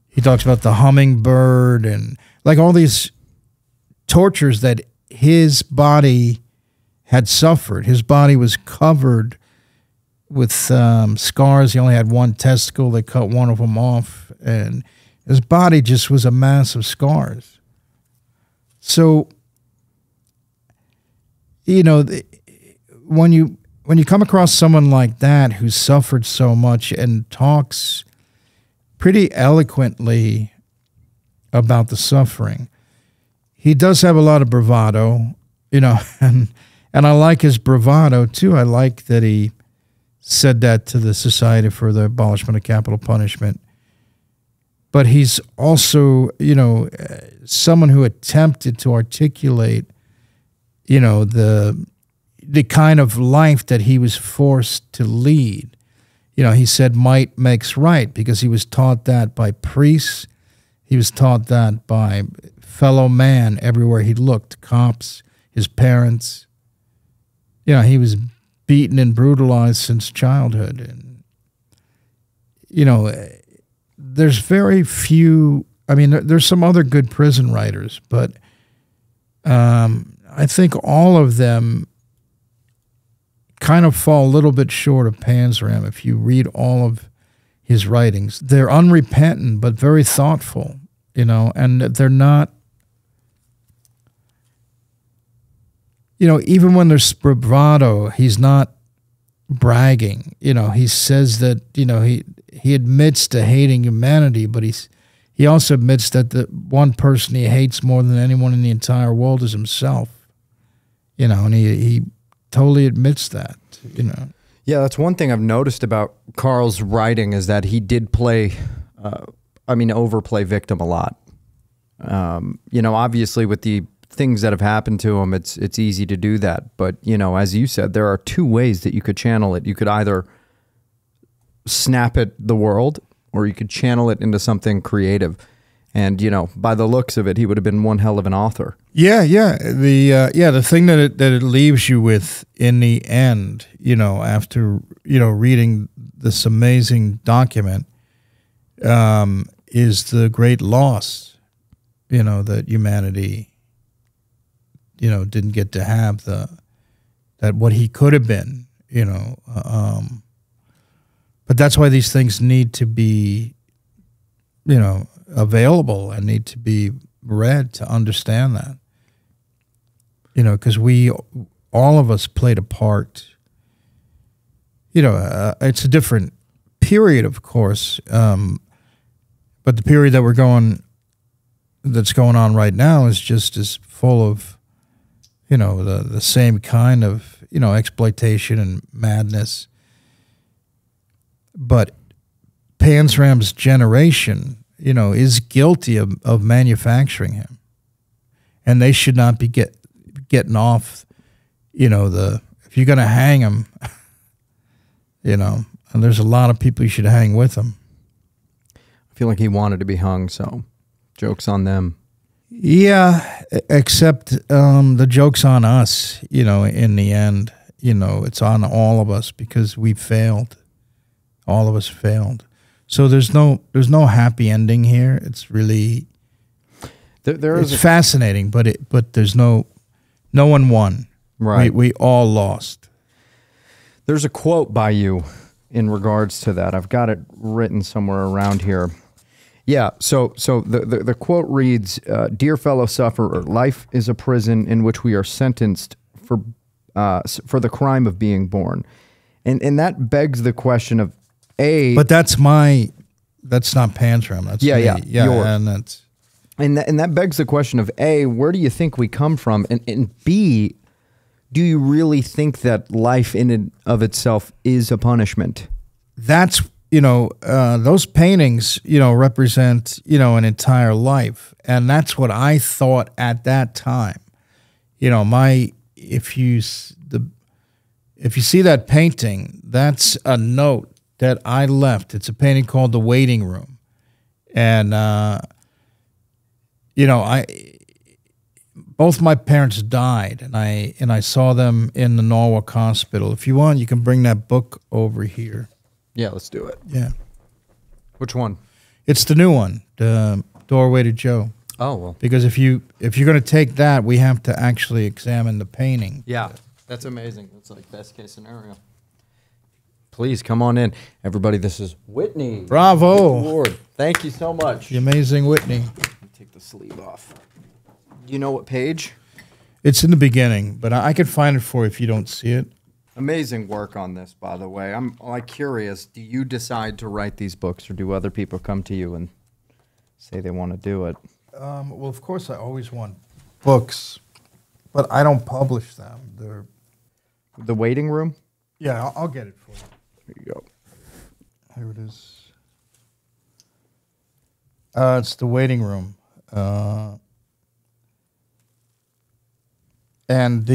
he talks about the hummingbird and like all these tortures that his body had suffered. His body was covered with scars. He only had one testicle. They cut one of them off. And his body just was a mass of scars. So, when you come across someone like that who suffered so much and talks pretty eloquently about the suffering, he does have a lot of bravado, and I like his bravado too. I like that he said that to the Society for the Abolishment of Capital Punishment. But he's also, someone who attempted to articulate, the kind of life that he was forced to lead. He said might makes right because he was taught that by priests. He was taught that by fellow man everywhere he looked, cops, his parents. He was beaten and brutalized since childhood. And, there's very few I mean, there's some other good prison writers, but I think all of them kind of fall a little bit short of Panzram if you read all of his writings. They're unrepentant, but very thoughtful, and they're not, even when there's bravado, he's not bragging. He says that, he admits to hating humanity, but he also admits that the one person he hates more than anyone in the entire world is himself. And he totally admits that, Yeah, that's one thing I've noticed about Carl's writing is that he did overplay victim a lot. Obviously with the things that have happened to him, it's easy to do that. But, as you said, there are two ways that you could channel it. You could either snap at the world or you could channel it into something creative. And, by the looks of it, he would have been one hell of an author. Yeah. The thing that it leaves you with in the end, after, reading this amazing document, is the great loss, that humanity, didn't get to have that what he could have been, but that's why these things need to be, available and need to be read to understand that, because all of us played a part. It's a different period, of course, but the period that's going on right now is just as full of, the same kind of, exploitation and madness. But Panzram's generation, is guilty of manufacturing him. And they should not be getting off, if you're going to hang him, and there's a lot of people you should hang with him. I feel like he wanted to be hung, so joke's on them. Yeah, except the joke's on us, in the end. It's on all of us because we failed. All of us failed. So there's no happy ending here. It's really it's fascinating, but there's no one won. Right. We all lost. There's a quote by you in regards to that. I've got it written somewhere around here. Yeah, so the quote reads, "Dear fellow sufferer, life is a prison in which we are sentenced for the crime of being born," and that begs the question of But that's not Panzram. That's yeah, me. yeah, and that's and that begs the question of A, where do you think we come from, and B, do you really think that life in and of itself is a punishment? That's those paintings, represent, an entire life. And that's what I thought at that time. If you see that painting, that's a note that I left. It's a painting called The Waiting Room. And, both my parents died, and I saw them in the Norwalk Hospital. If you want, you can bring that book over here. Yeah, let's do it. Yeah. Which one? It's the new one, the Doorway to Joe. Oh, well. Because if you're going to take that, we have to actually examine the painting. Yeah, that's amazing. That's like best case scenario. Please come on in. Everybody, this is Whitney. Bravo. Ward. Thank you so much. The amazing Whitney. Let me take the sleeve off. Do you know what page? It's in the beginning, but I could find it for you if you don't see it. Amazing work on this, by the way. I'm curious, do you decide to write these books, or do other people come to you and say they want to do it? Well, of course, I always want books, but I don't publish them. They're The Waiting Room? Yeah, I'll get it for you. There you go. Here it is. It's The Waiting Room. And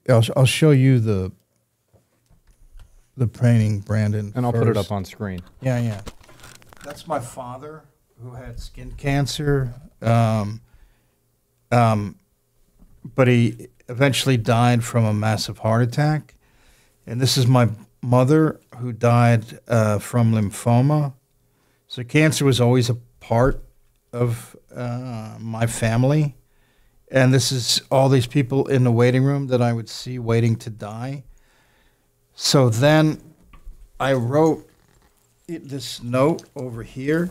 I'll show you the painting, Brandon. And I'll put it up on screen. Yeah. That's my father who had skin cancer. But he eventually died from a massive heart attack. And this is my mother who died from lymphoma. So cancer was always a part of my family. And this is all these people in the waiting room that I would see waiting to die. So then I wrote this note over here.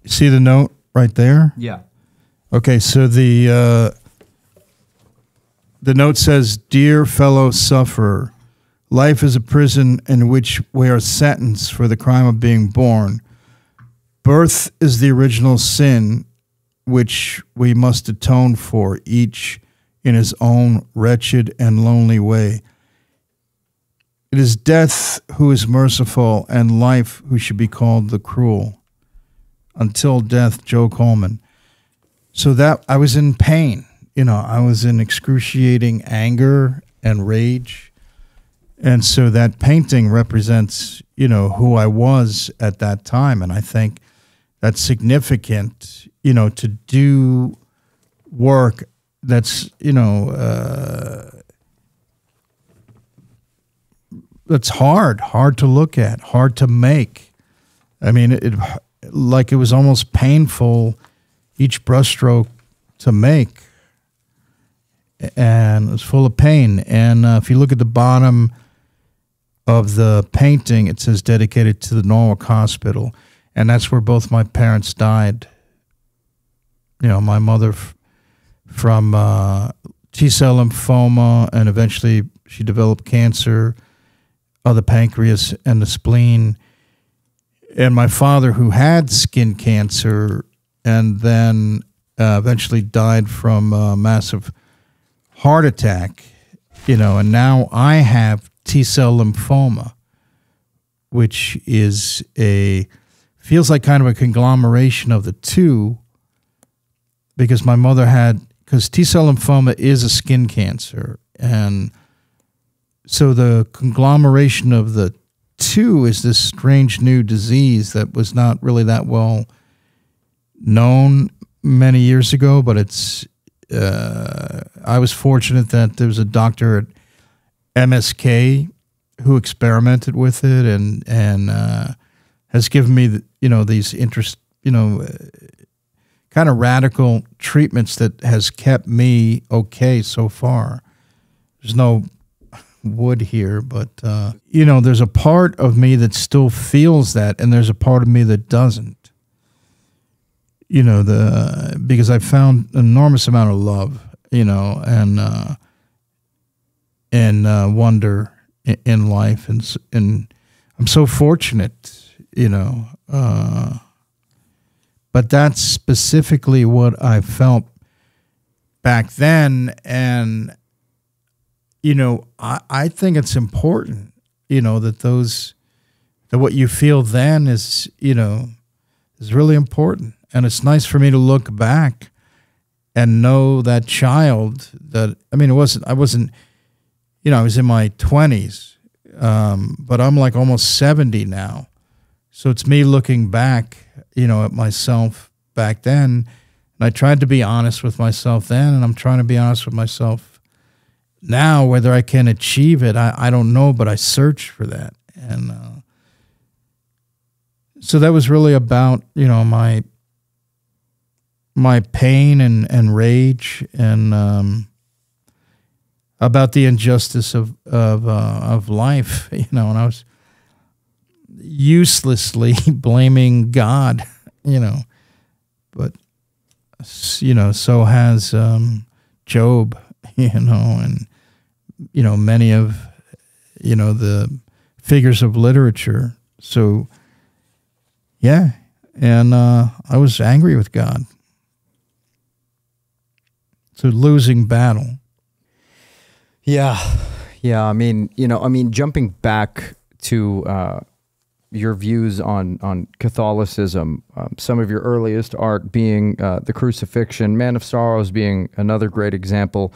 See the note right there? Yeah. Okay, so the note says, "Dear fellow sufferer, life is a prison in which we are sentenced for the crime of being born. Birth is the original sin which we must atone for, each in his own wretched and lonely way. It is death who is merciful and life who should be called the cruel. Until death, Joe Coleman." So that I was in pain. I was in excruciating anger and rage. And so that painting represents, who I was at that time. And I think that's significant, to do work that's, that's hard to look at, hard to make. I mean, it was almost painful, each brushstroke to make. And it was full of pain. And if you look at the bottom of the painting, it says dedicated to the Norwalk Hospital. And that's where both my parents died. My mother from T-cell lymphoma, and eventually she developed cancer of the pancreas and the spleen. And my father, who had skin cancer and then eventually died from a massive heart attack, and now I have T-cell lymphoma, which is feels like kind of a conglomeration of the two, because my mother because T-cell lymphoma is a skin cancer, and so the conglomeration of the two is this strange new disease that was not really that well known many years ago, but it's I was fortunate that there was a doctor at MSK who experimented with it and has given me these kind of radical treatments that has kept me okay so far. There's no wood here, but there's a part of me that still feels that, and there's a part of me that doesn't. Because I found an enormous amount of love, and wonder in life, and I'm so fortunate, but that's specifically what I felt back then, and I think it's important, that what you feel then is really important. And it's nice for me to look back and know that child I was in my 20s, but I'm like almost 70 now. So it's me looking back, at myself back then. And I tried to be honest with myself then, and I'm trying to be honest with myself now. Whether I can achieve it, I don't know, but I search for that. And so that was really about, my pain and rage, and about the injustice of life, and I was uselessly blaming God, but so has Job, and many of the figures of literature. So yeah, and I was angry with God. It's a losing battle. Yeah. I mean, jumping back to your views on Catholicism, some of your earliest art being the Crucifixion, Man of Sorrows being another great example.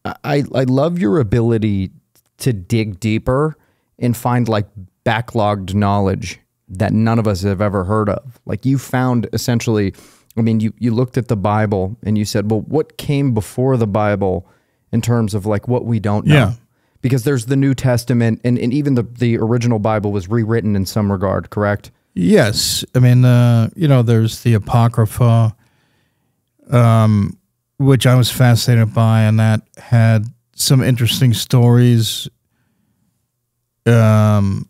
I love your ability to dig deeper and find like backlogged knowledge that none of us have ever heard of. Like you found essentially, you looked at the Bible and you said, well, what came before the Bible in terms of like what we don't know? Yeah. Because there's the New Testament, and even the original Bible was rewritten in some regard, correct? Yes. I mean, there's the Apocrypha, which I was fascinated by, and that had some interesting stories. But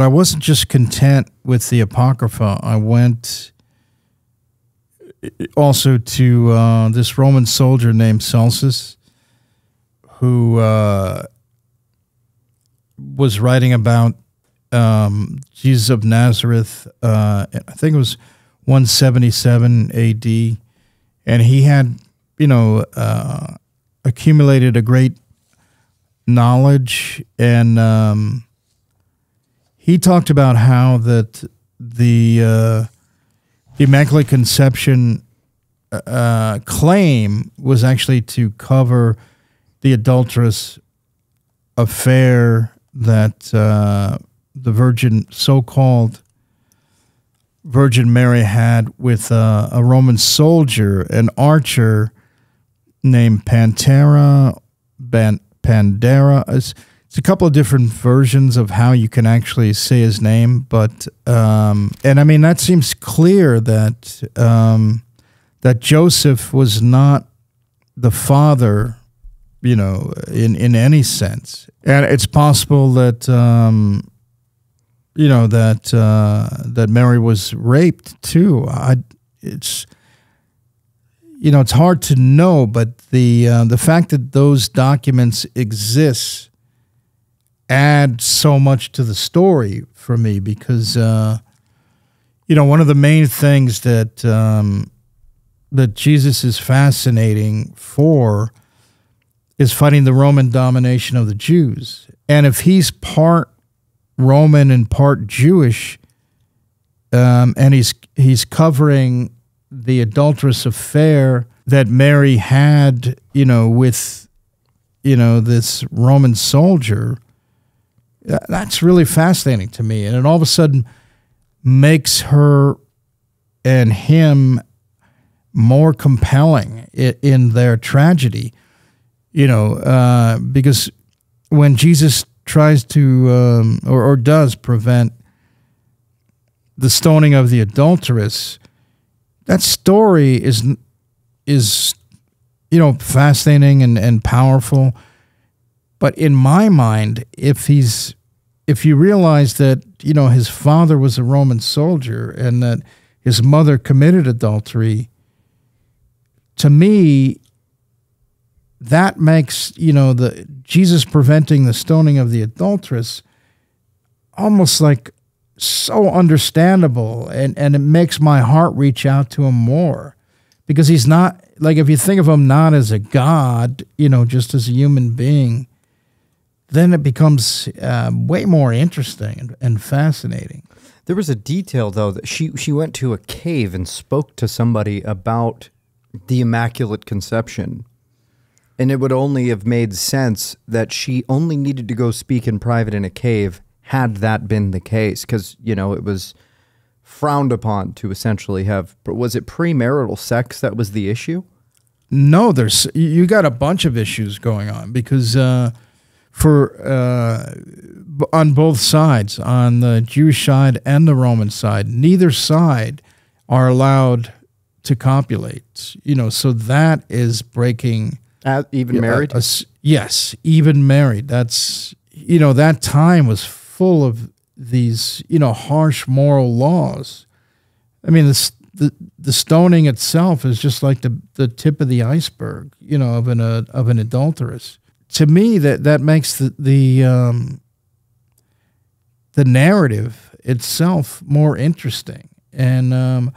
I wasn't just content with the Apocrypha. I went also to this Roman soldier named Celsus, who was writing about Jesus of Nazareth. I think it was 177 A.D., and he had, accumulated a great knowledge, and he talked about how that the Immaculate Conception claim was actually to cover the adulterous affair that the so-called Virgin Mary had with a Roman soldier, an archer named Pandera. It's a couple of different versions of how you can actually say his name, but and I mean that seems clear that that Joseph was not the father, in any sense, and it's possible that that Mary was raped too. It's hard to know, but the fact that those documents exist add so much to the story for me, because one of the main things that that Jesus is fascinating for is fighting the Roman domination of the Jews. And if he's part Roman and part Jewish, and he's covering the adulterous affair that Mary had, with, this Roman soldier, that's really fascinating to me. And it all of a sudden makes her and him more compelling in their tragedy, because when Jesus tries to, or does prevent the stoning of the adulteress, that story is fascinating and powerful. But in my mind, if you realize that, his father was a Roman soldier and that his mother committed adultery, to me, that makes, the Jesus preventing the stoning of the adulteress almost like so understandable, and it makes my heart reach out to him more, because he's not, like, if you think of him not as a god, just as a human being, then it becomes way more interesting and fascinating. There was a detail, though, that she went to a cave and spoke to somebody about the Immaculate Conception. And it would only have made sense that she only needed to go speak in private in a cave had that been the case, because, it was frowned upon to essentially have, was it premarital sex that was the issue? No, you got a bunch of issues going on, because on both sides, on the Jewish side and the Roman side, neither side are allowed to copulate, so that is breaking. Even married? Yes, even married. That's, that time was full of these, harsh moral laws. I mean, the stoning itself is just like the tip of the iceberg, of an adulteress. To me, that makes the narrative itself more interesting, and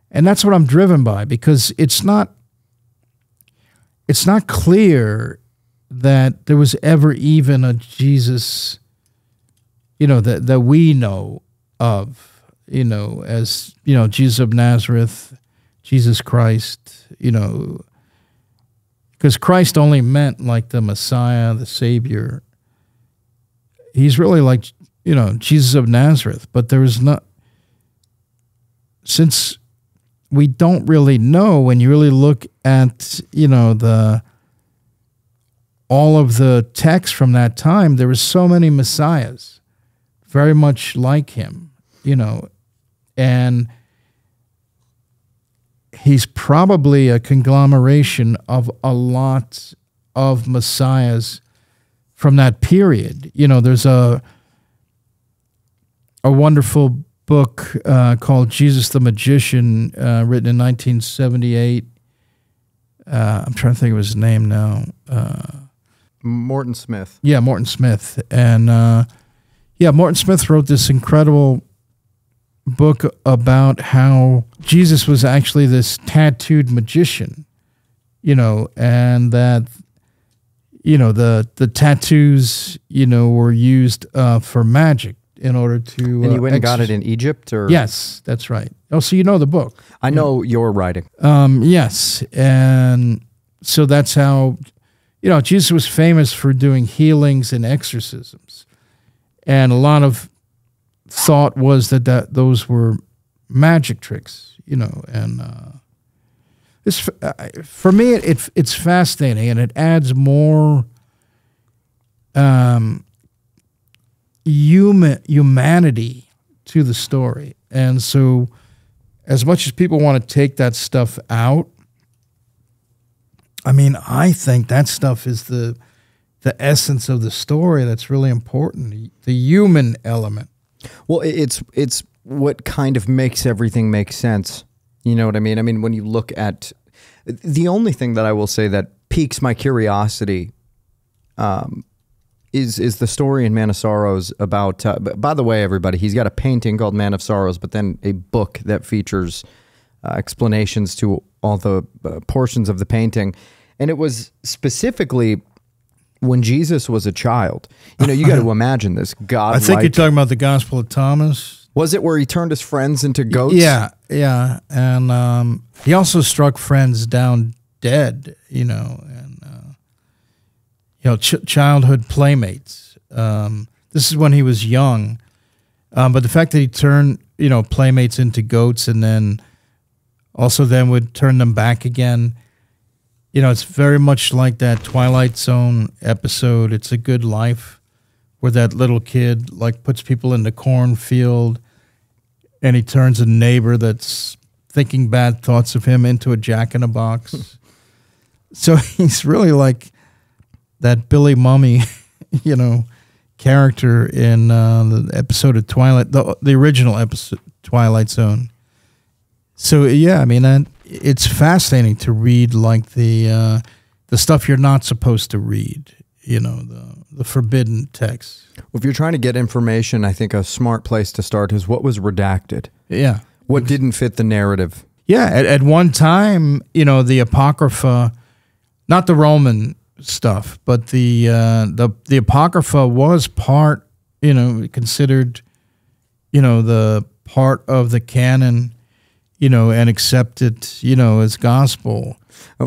that's what I'm driven by, because it's not clear that there was ever even a Jesus, that we know of, as, Jesus of Nazareth, Jesus Christ, because Christ only meant like the Messiah, the Savior. He's really like, Jesus of Nazareth, but there is not, since we don't really know, when you really look at, all of the texts from that time, there were so many messiahs, very much like him, and he's probably a conglomeration of a lot of messiahs from that period. There's a wonderful book called Jesus the Magician, written in 1978. I'm trying to think of his name now. Morton Smith. Yeah, Morton Smith. And Morton Smith wrote this incredible book about how Jesus was actually this tattooed magician, and that, the tattoos, were used for magic in order to... And you went and got it in Egypt? Or? Yes, that's right. Oh, so you know the book. I know your writing. Yes, and so that's how, Jesus was famous for doing healings and exorcisms. And a lot of thought was that those were magic tricks, and this, for me, it's fascinating, and it adds more humanity to the story. And so as much as people want to take that stuff out, I think that stuff is the essence of the story that's really important, the human element. Well, it's what kind of makes everything make sense. You know what I mean? When you look at... The only thing that I will say that piques my curiosity is the story in Man of Sorrows about... by the way, everybody, he's got a painting called Man of Sorrows, but then a book that features explanations to all the portions of the painting. And it was specifically... when Jesus was a child, you got to imagine this God. I think you're talking about the Gospel of Thomas. Was it where he turned his friends into goats? Yeah, and he also struck friends down dead. Childhood playmates. This is when he was young, but the fact that he turned playmates into goats and then would turn them back again. It's very much like that Twilight Zone episode, It's a Good Life, where that little kid puts people in the cornfield and he turns a neighbor that's thinking bad thoughts of him into a jack-in-a-box. So he's really like that Billy Mummy, character in the episode of Twilight, the original episode, Twilight Zone. So, yeah, it's fascinating to read the stuff you're not supposed to read, the forbidden text. Well, if you're trying to get information, I think a smart place to start is what was redacted. Yeah. What didn't fit the narrative. Yeah, at one time, the Apocrypha, not the Roman stuff, but the Apocrypha was part, considered, the part of the canon, and accepted, as gospel.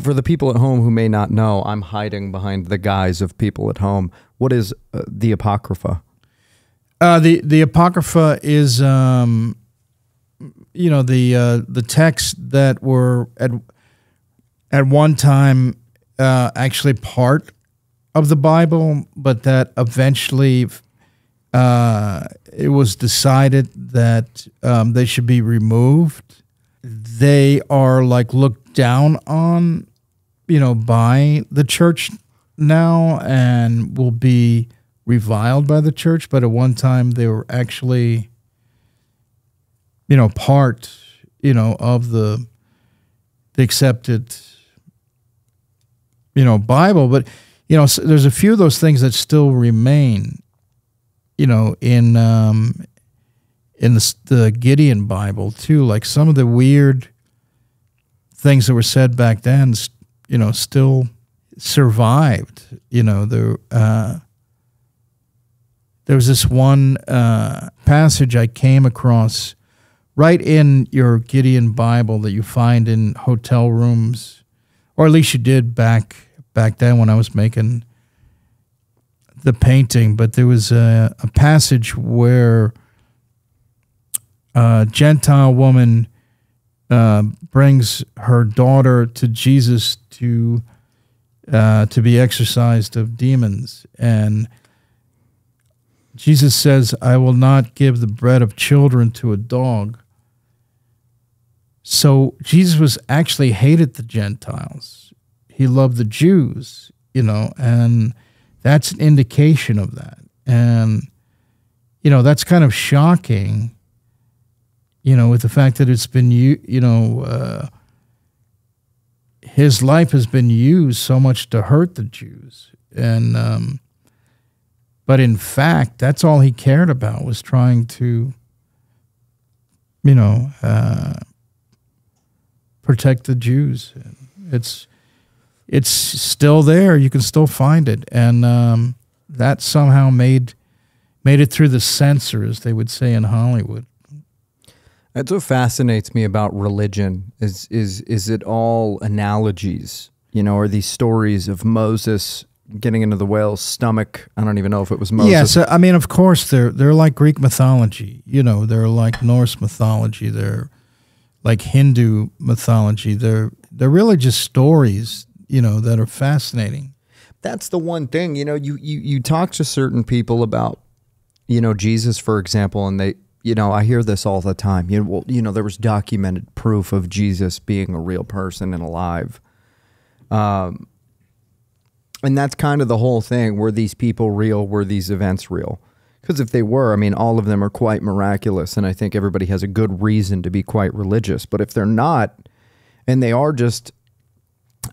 For the people at home who may not know, I'm hiding behind the guise of people at home. What is the Apocrypha? The Apocrypha is, the texts that were at one time actually part of the Bible, but that eventually it was decided that they should be removed. They are looked down on, by the church now and will be reviled by the church. But at one time they were actually, part, of the accepted, Bible. But, so there's a few of those things that still remain, in the Gideon Bible too, like some of the weird things that were said back then, still survived. There was this one passage I came across right in your Gideon Bible that you find in hotel rooms, or at least you did back then when I was making the painting. But there was a passage where a Gentile woman brings her daughter to Jesus to, to be exorcised of demons. And Jesus says, I will not give the bread of children to a dog. So Jesus was actually hated the Gentiles. He loved the Jews, and that's an indication of that. And, that's kind of shocking, with the fact that it's been, his life has been used so much to hurt the Jews. And, but in fact, that's all he cared about, was trying to, protect the Jews. It's still there. You can still find it. And that somehow made it through the censor, as they would say in Hollywood. That's what fascinates me about religion is it all analogies, or these stories of Moses getting into the whale's stomach. I don't even know if it was Moses. Yeah, so, I mean, of course, they're like Greek mythology. They're like Norse mythology. They're like Hindu mythology. They're really just stories, that are fascinating. That's the one thing, you talk to certain people about, Jesus, for example, and they, I hear this all the time. There was documented proof of Jesus being a real person and alive. And that's kind of the whole thing. Were these people real? Were these events real? Because if they were, all of them are quite miraculous, and I think everybody has a good reason to be quite religious. But if they're not, and they are just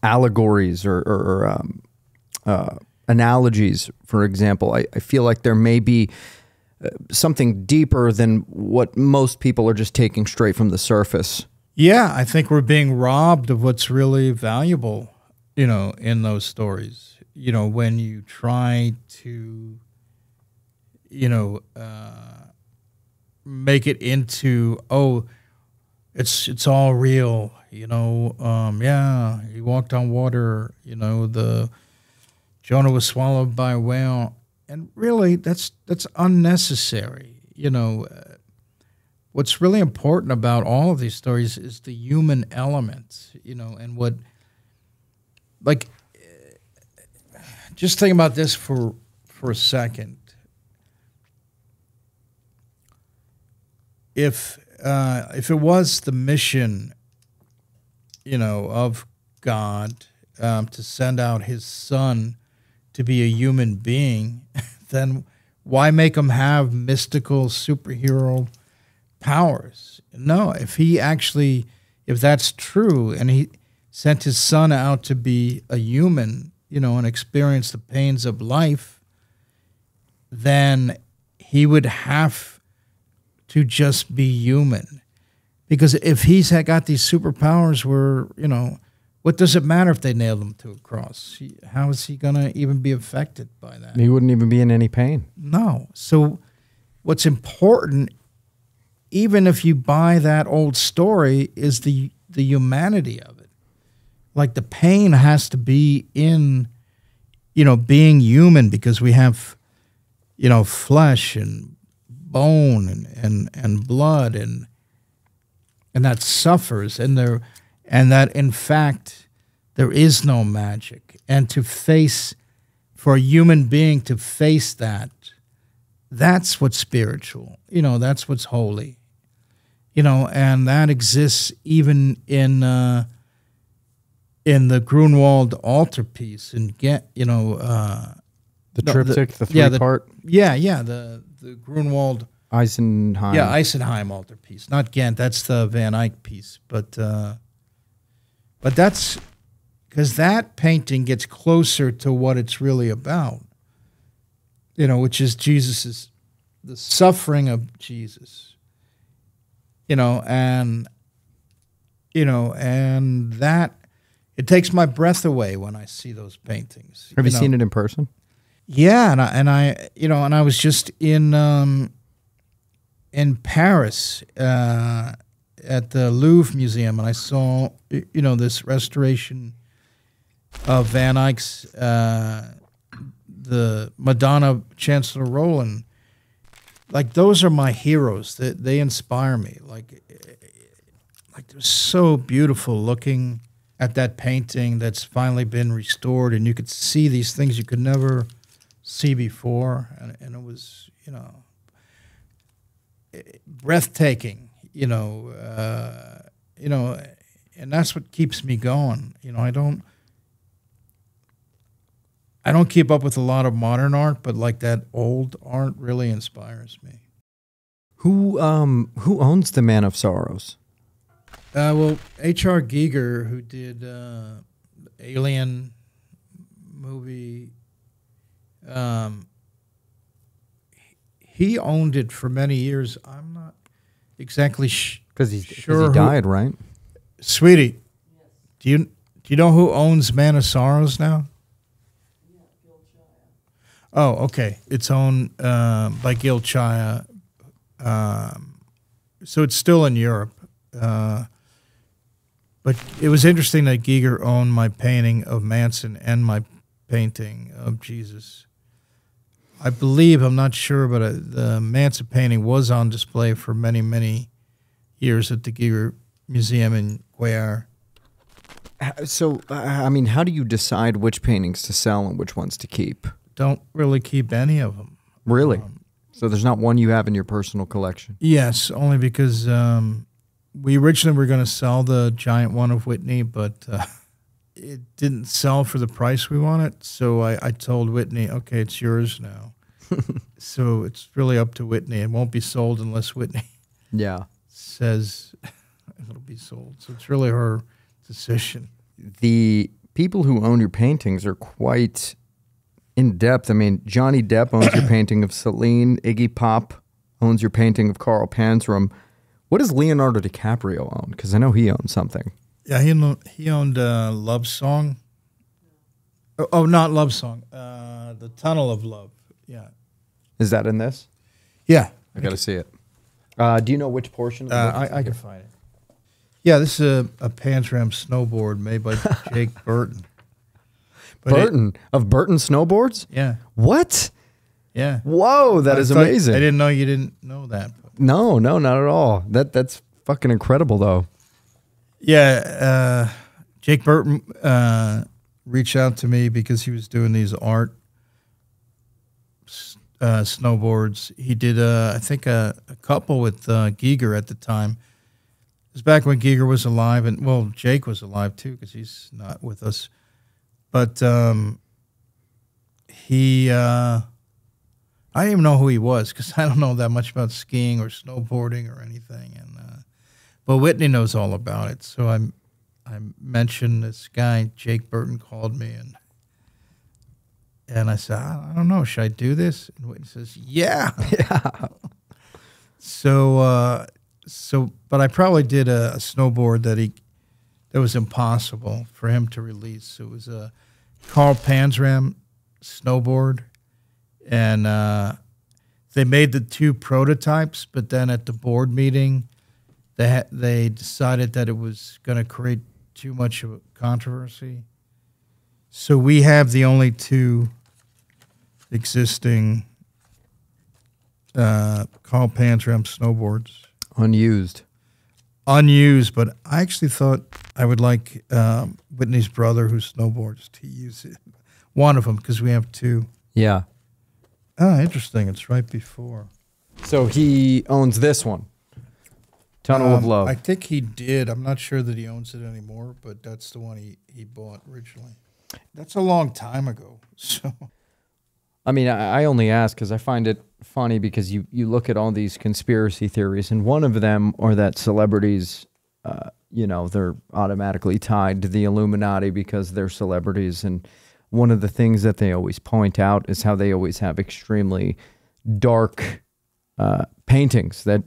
allegories or analogies, for example, I feel like there may be something deeper than what most people are just taking straight from the surface. Yeah, I think we're being robbed of what's really valuable, in those stories. When you try to, make it into, it's all real, yeah, he walked on water, the Jonah was swallowed by a whale. And really, that's unnecessary. What's really important about all of these stories is the human element, and what, like, just think about this for a second. If it was the mission, of God to send out his son to be a human being, then why make him have mystical superhero powers? No, if that's true, and he sent his son out to be a human, and experience the pains of life, then he would have to just be human. Because if he's got these superpowers where, what does it matter if they nailed him to a cross? How is he going to even be affected by that? He wouldn't even be in any pain. No. So what's important, even if you buy that old story, is the humanity of it. Like, the pain has to be in, being human, because we have, flesh and bone and blood and that suffers, and that in fact there is no magic. And for a human being to face that's what's spiritual. That's what's holy. And that exists even in the Grunwald altarpiece, and the triptych, the three-part. The Grunwald. Eisenheim. Yeah, Eisenheim altarpiece, not Ghent. That's the Van Eyck piece, but that's because that painting gets closer to what it's really about. Which is the suffering of Jesus. And that it takes my breath away when I see those paintings. Have you seen it in person? Yeah, and I was just in Paris at the Louvre Museum, and I saw this restoration of Van Eyck's the Madonna Chancellor Roland. Like, those are my heroes. They inspire me. Like they're so beautiful looking. at that painting that's finally been restored, and you could see these things you could never see before, and it was, breathtaking, and that's what keeps me going. I don't keep up with a lot of modern art, but like that old art really inspires me. Who owns the Man of Sorrows? Well, H.R. Giger, who did the Alien movie, he owned it for many years. I'm not exactly Because sure. he died, right? Sweetie, do you know who owns Man of Sorrows now? Oh, okay. It's owned by Gil Chaya. So it's still in Europe. But it was interesting that Giger owned my painting of Manson and my painting of Jesus. I believe, I'm not sure, but the Manson painting was on display for many, many years at the Giger Museum in Cuellar. So, I mean, how do you decide which paintings to sell and which ones to keep? Don't really keep any of them. Really? So there's not one you have in your personal collection? Yes, only because we originally were going to sell the giant one of Whitney, but it didn't sell for the price we wanted. So I told Whitney, okay, it's yours now. So it's really up to Whitney. It won't be sold unless Whitney says it'll be sold. So it's really her decision. The people who own your paintings are quite in depth. I mean, Johnny Depp owns your painting of Celine. Iggy Pop owns your painting of Carl Panzram. What does Leonardo DiCaprio own? Because I know he owns something. Yeah, he owned Love Song. Oh, not Love Song. The Tunnel of Love. Yeah. Is that in this? Yeah. I got to see it. Do you know which portion? Of the I can find it. Yeah, this is a Panzram snowboard made by Jake Burton. But Burton? Of Burton Snowboards? Yeah. What? Yeah. Whoa, that is amazing. I didn't know you didn't know that. No, not at all. That's fucking incredible, though. Yeah, Jake Burton reached out to me because he was doing these art snowboards. He did, I think, a couple with Giger at the time. It was back when Giger was alive, and, well, Jake was alive, too, because he's not with us. But he... I didn't even know who he was because I don't know that much about skiing or snowboarding or anything. But Whitney knows all about it. So I mentioned this guy, Jake Burton, called me and I said, I don't know, should I do this? And Whitney says, yeah. So but I probably did a snowboard that was impossible for him to release. It was a Carl Panzram snowboard. And they made the two prototypes, but then at the board meeting, they decided that it was going to create too much of a controversy. So we have the only two existing Carl Panzram snowboards. Unused. But I actually thought I would like Whitney's brother who snowboards to use it. One of them, because we have two. Yeah. Oh, interesting. It's right before. So he owns this one, Tunnel of Love. I think he did. I'm not sure that he owns it anymore, but that's the one he bought originally. That's a long time ago. So, I mean, I only ask because I find it funny because you look at all these conspiracy theories, and one of them are that celebrities, they're automatically tied to the Illuminati because they're celebrities. And one of the things that they always point out is how they always have extremely dark paintings that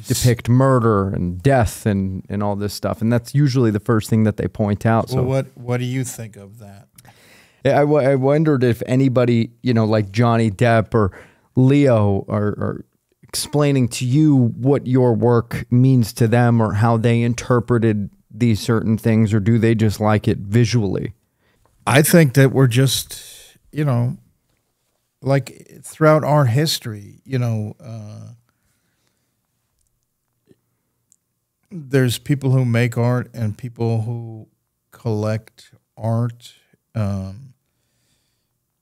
depict murder and death and all this stuff. And that's usually the first thing that they point out. Well, what do you think of that? I wondered if anybody, like Johnny Depp or Leo are explaining to you what your work means to them or how they interpreted these certain things, or do they just like it visually? I think that we're just, like throughout art history, there's people who make art and people who collect art.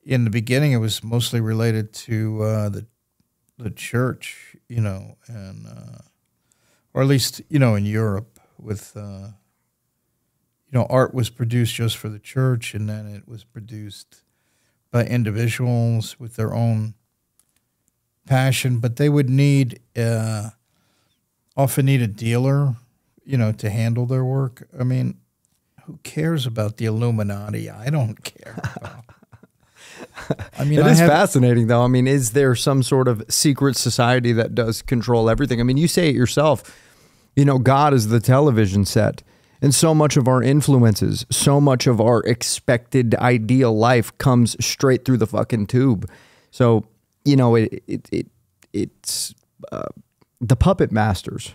In the beginning, it was mostly related to the church, you know, and or at least, you know, in Europe, with you know, art was produced just for the church, and then it was produced by individuals with their own passion, but they would often need a dealer, you know, to handle their work. I mean, who cares about the Illuminati? I don't care about. I mean, It is fascinating, though. I mean, is there some sort of secret society that does control everything? I mean, you say it yourself. You know, God is the television set. And so much of our influences, so much of our expected ideal life comes straight through the fucking tube. So, you know, it's the puppet masters.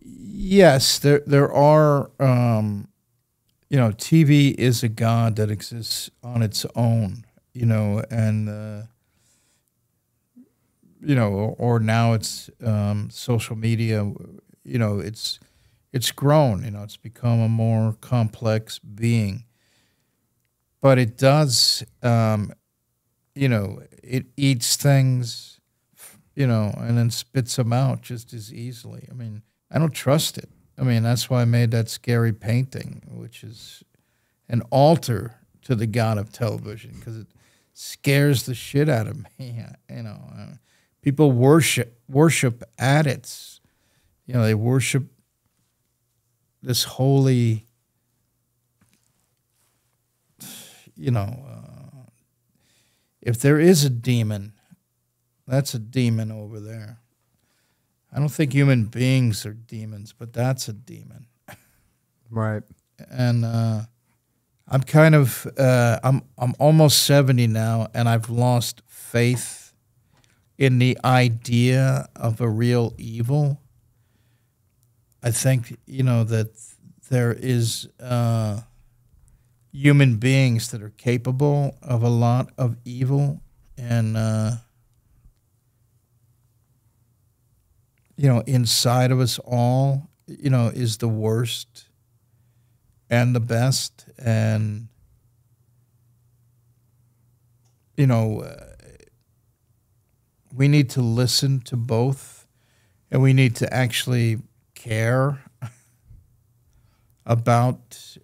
Yes, there are. You know, TV is a god that exists on its own. You know, and you know, or now it's social media. You know, it's grown. You know, it's become a more complex being. But it does. You know, it eats things. You know, and then spits them out just as easily. I mean, I don't trust it. I mean, that's why I made that scary painting, which is an altar to the god of television, because it scares the shit out of me. You know, people worship at its. You know, they worship this holy. You know, if there is a demon, that's a demon over there. I don't think human beings are demons, but that's a demon. Right. And I'm kind of I'm almost 70 now, and I've lost faith in the idea of a real evil. I think, you know, that there is human beings that are capable of a lot of evil, and you know, inside of us all, you know, is the worst and the best. And, you know, we need to listen to both, and we need to actually care about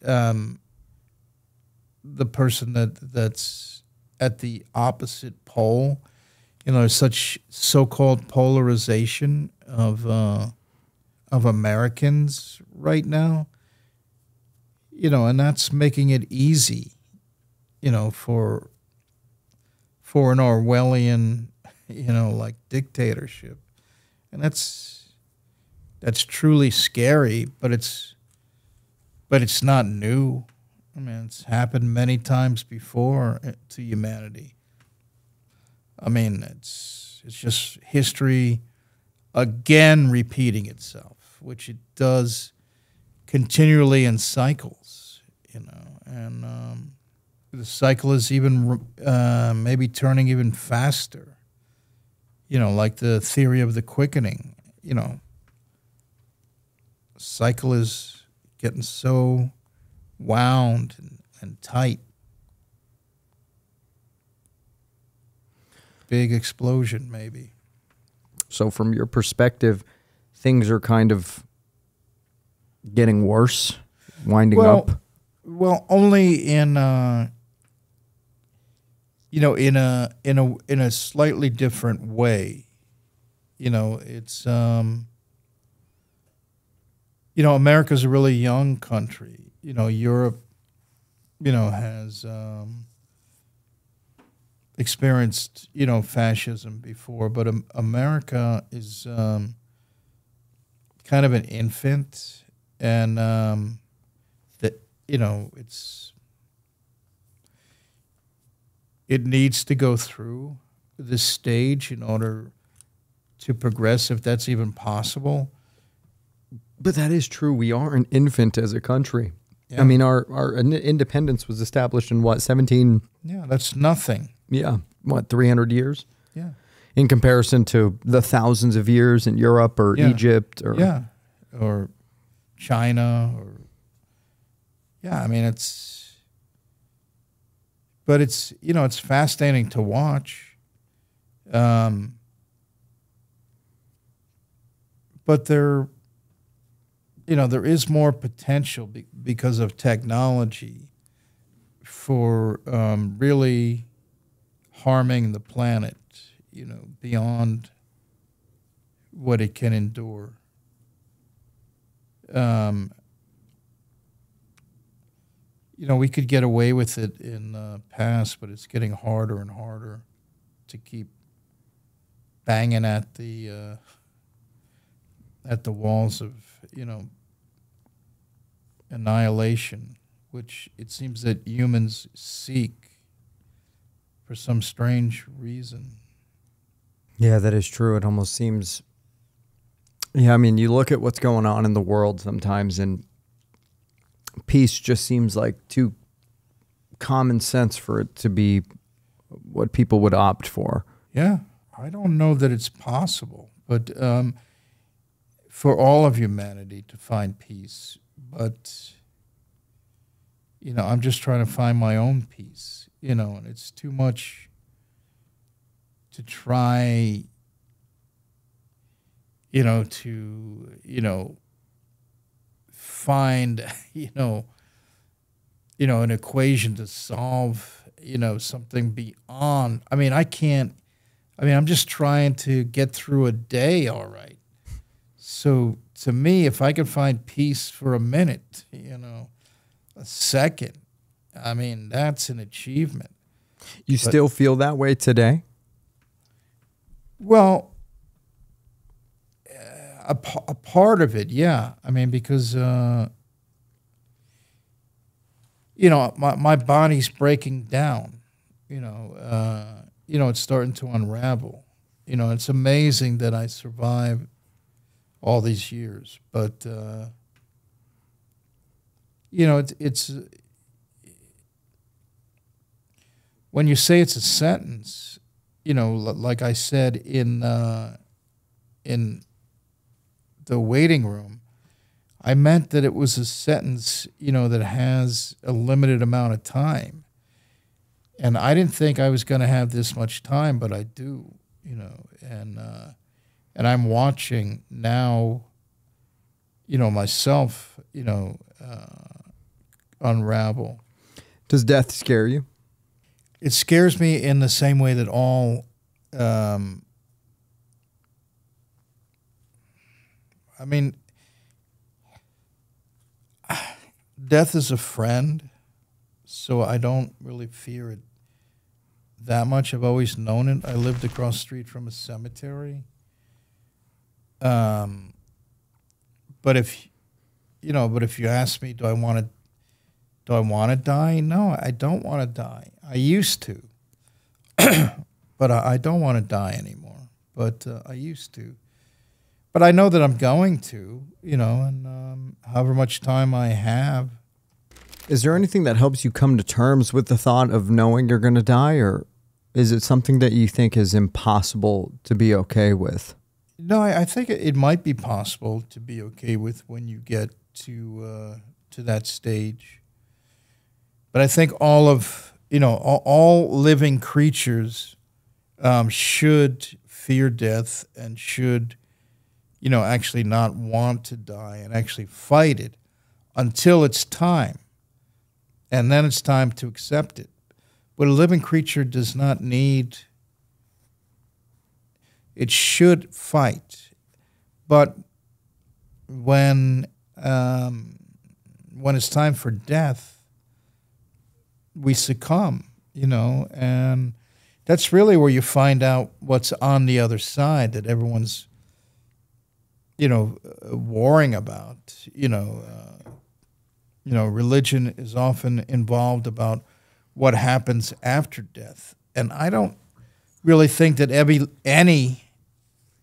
the person that's at the opposite pole. You know, there's such so-called polarization of Americans right now. You know, and that's making it easy, you know, for an Orwellian, you know, like dictatorship, and that's truly scary. But it's not new. I mean, it's happened many times before to humanity. I mean, it's just history again repeating itself, which it does continually in cycles, you know. And the cycle is even maybe turning even faster, you know, like the theory of the quickening, you know. Cycle is getting so wound and tight. Big explosion, maybe. So from your perspective, things are kind of getting worse, winding up? Well, only in you know, in a slightly different way. You know, it's you know, America's a really young country. You know, Europe, you know, has experienced, you know, fascism before, but America is kind of an infant, and that, you know, it needs to go through this stage in order to progress, if that's even possible. But that is true. We are an infant as a country. Yeah. I mean, our independence was established in what, 17? Yeah, that's nothing. Yeah, what, 300 years? Yeah. In comparison to the thousands of years in Europe or Yeah. Egypt or Yeah, or China, or Yeah, I mean, it's it's fascinating to watch. But there is more potential because of technology for really harming the planet, beyond what it can endure. We could get away with it in the past, but it's getting harder and harder to keep banging at the walls of, annihilation, which it seems that humans seek for some strange reason. Yeah, that is true. It almost seems, yeah, I mean, you look at what's going on in the world sometimes, and peace just seems like too common sense for it to be what people would opt for. Yeah, I don't know that it's possible, but for all of humanity to find peace. But, I'm just trying to find my own peace, and it's too much to try, to, find, an equation to solve, something beyond. I mean, I'm just trying to get through a day all right. So to me, if I could find peace for a minute, a second, I mean, that's an achievement. You still feel that way today? Well, a part of it, yeah. I mean, because, my body's breaking down, it's starting to unravel. It's amazing that I survived all these years, but it's when you say it's a sentence, like I said in the waiting room, I meant that it was a sentence, that has a limited amount of time, and I didn't think I was going to have this much time, but I do, and I'm watching now, myself, unravel. Does death scare you? It scares me in the same way that all, death is a friend, so I don't really fear it that much. I've always known it. I lived across the street from a cemetery. But if you ask me, do I want to die? No, I don't want to die. I used to, but I don't want to die anymore. But I used to. But I know that I'm going to, and however much time I have. Is there anything that helps you come to terms with the thought of knowing you're going to die, or is it something that you think is impossible to be okay with? No, I think it might be possible to be okay with when you get to that stage. But I think all living creatures should fear death and should, actually not want to die and actually fight it until it's time. And then it's time to accept it. But a living creature does not need. It should fight, but when it's time for death, we succumb, and that's really where you find out what's on the other side that everyone's, warring about. Religion is often involved about what happens after death, and I don't really think that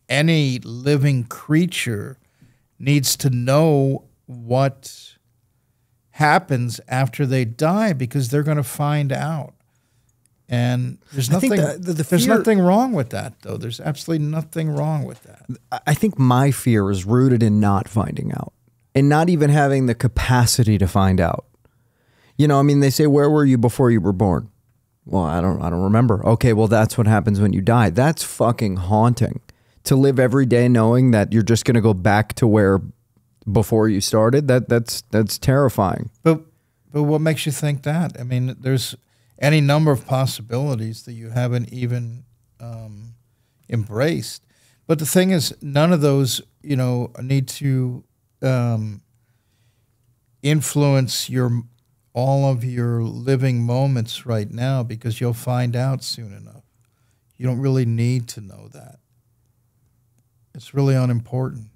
any living creature needs to know what happens after they die, because they're going to find out. And there's nothing. There's nothing wrong with that, though. There's absolutely nothing wrong with that. I think my fear is rooted in not finding out, and not even having the capacity to find out. You know, I mean, they say, where were you before you were born? Well, I don't remember. Okay, well, that's what happens when you die. That's fucking haunting. To live every day knowing that you're just going to go back to where before you started, that's terrifying. But what makes you think that? I mean, there's any number of possibilities that you haven't even embraced. But the thing is, none of those, you know, need to influence all of your living moments right now, because you'll find out soon enough. You don't really need to know that. It's really unimportant.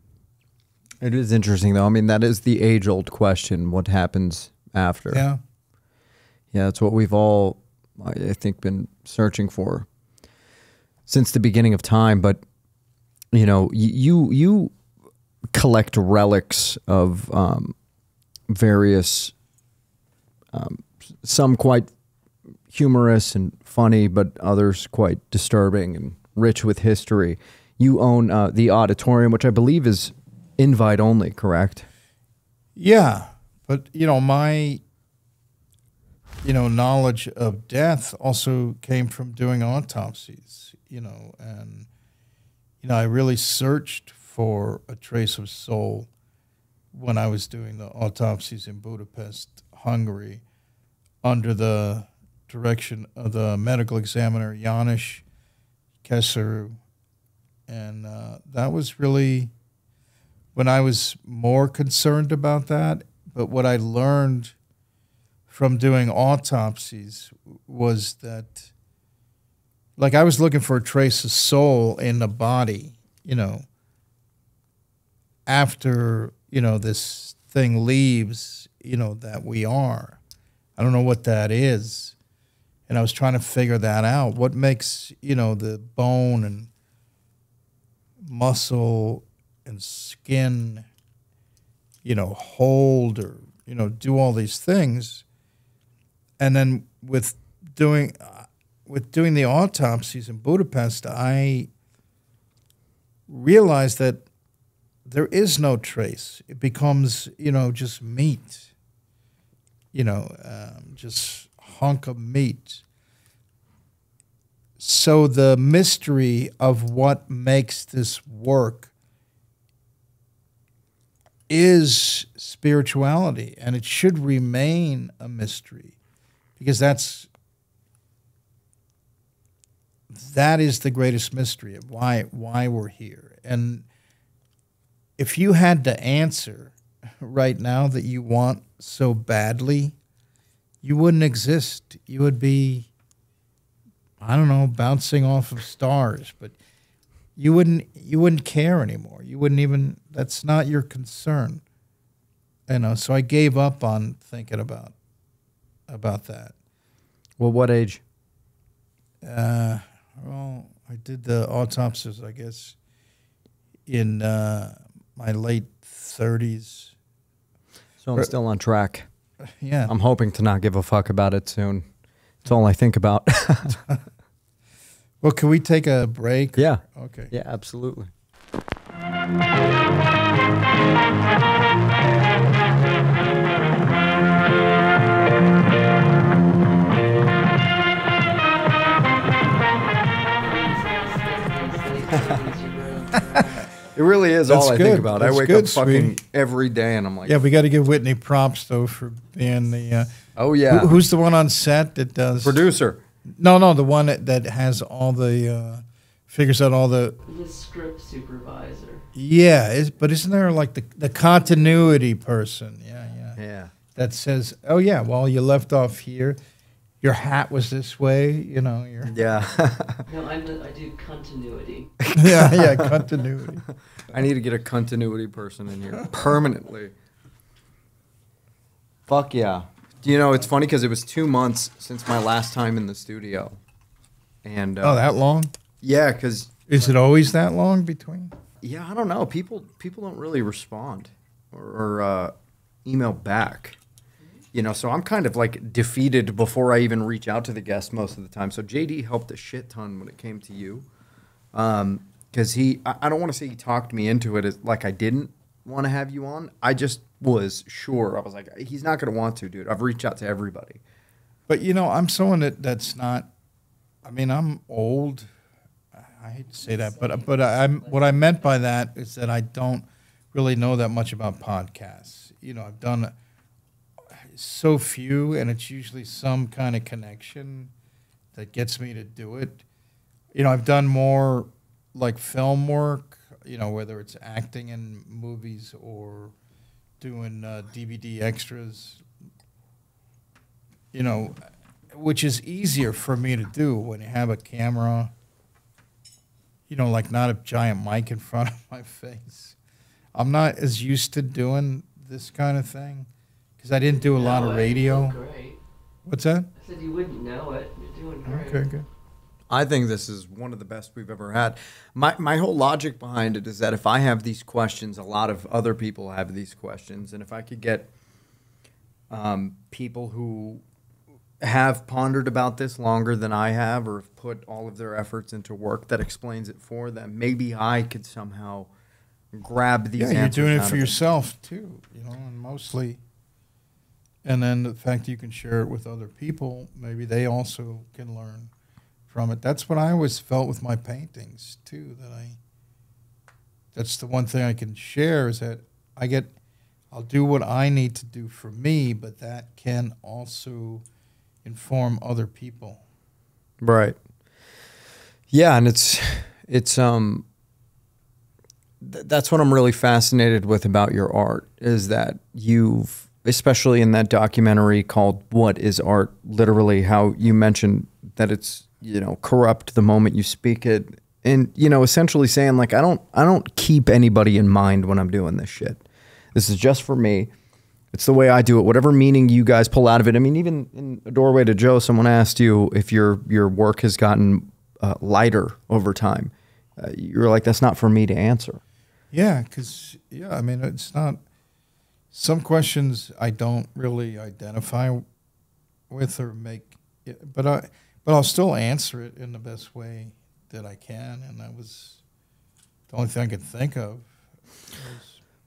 It is interesting, though. I mean, that is the age-old question, what happens after? Yeah. Yeah, that's what we've all, I think, been searching for since the beginning of time. But, you know, you collect relics of various, some quite humorous and funny, but others quite disturbing and rich with history. You own the auditorium, which I believe is invite only, correct? Yeah, but you know, my knowledge of death also came from doing autopsies. You know, and I really searched for a trace of soul when I was doing the autopsies in Budapest, Hungary, under the direction of the medical examiner János Keserű. And that was really when I was more concerned about that. But what I learned from doing autopsies was that, like, I was looking for a trace of soul in the body, you know, after, you know, this thing leaves, you know, that we are. I don't know what that is. And I was trying to figure that out. What makes, you know, the bone and muscle and skin, you know, hold or, you know, do all these things. And then with doing the autopsies in Budapest, I realized that there is no trace. It becomes, you know, just meat, you know, just hunk of meat. So the mystery of what makes this work is spirituality, and it should remain a mystery, because that is the greatest mystery of why we're here. And if you had the answer right now that you want so badly, you wouldn't exist. You would be, I don't know, bouncing off of stars, but you wouldn't care anymore. You wouldn't even, that's not your concern. You know, so I gave up on thinking about that. Well, what age? Well, I did the autopsies, I guess, in my late 30s. So I'm still on track. Yeah. I'm hoping to not give a fuck about it soon. It's all I think about. Well, can we take a break? Yeah. Okay. Yeah, absolutely. It really is That's all I good. think about. That's I wake good, up fucking sweetie. every day and I'm like, Yeah, we got to give Whitney props, though, for being the... oh, yeah. Who's the one on set that does... Producer. No, the one that has all the... figures out all the... The script supervisor. Yeah, but isn't there like the continuity person? Yeah. That says, oh, yeah, well, you left off here. Your hat was this way, you know. Yeah. No, I do continuity. yeah, continuity. I need to get a continuity person in here permanently. Fuck yeah. You know, it's funny because it was 2 months since my last time in the studio. And Oh, that long? yeah, because Is it always that long between? yeah, I don't know. People don't really respond or email back. You know, so I'm kind of like defeated before I even reach out to the guest most of the time. So JD helped a shit ton when it came to you. Because I don't want to say he talked me into it as like I didn't want to have you on. I just was sure. I was like, he's not going to want to, dude. I've reached out to everybody. But you know, I'm someone that's not. I mean, I'm old. I hate to say that, but I'm what I meant by that is that I don't really know that much about podcasts. You know, I've done so few, and it's usually some kind of connection that gets me to do it. You know, I've done more like film work. You know, whether it's acting in movies or doing DVD extras. You know, which is easier for me to do when you have a camera, you know, like not a giant mic in front of my face. I'm not as used to doing this kind of thing because I didn't do a lot of radio. Great. What's that? I said you wouldn't know it. You're doing great. Okay, good. I think this is one of the best we've ever had. My whole logic behind it is that if I have these questions, a lot of other people have these questions. And if I could get people who have pondered about this longer than I have or have put all of their efforts into work that explains it for them, maybe I could somehow grab these answers. You're doing it out for of yourself too, you know, and mostly. And then the fact that you can share it with other people, maybe they also can learn from it. That's what I always felt with my paintings too, that's the one thing I can share is that I'll do what I need to do for me, but that can also inform other people. Right. Yeah, and that's what I'm really fascinated with about your art is that you've, especially in that documentary called What is Art, literally how you mentioned that it's, you know, corrupt the moment you speak it, and, you know, essentially saying like I don't keep anybody in mind when I'm doing this shit. This is just for me. It's the way I do it. Whatever meaning you guys pull out of it. I mean, even in A Doorway to Joe, someone asked you if your work has gotten lighter over time. You're like, that's not for me to answer. Yeah, because I mean, it's not. Some questions I don't really identify with or make, but I'll still answer it in the best way that I can, and that was the only thing I could think of.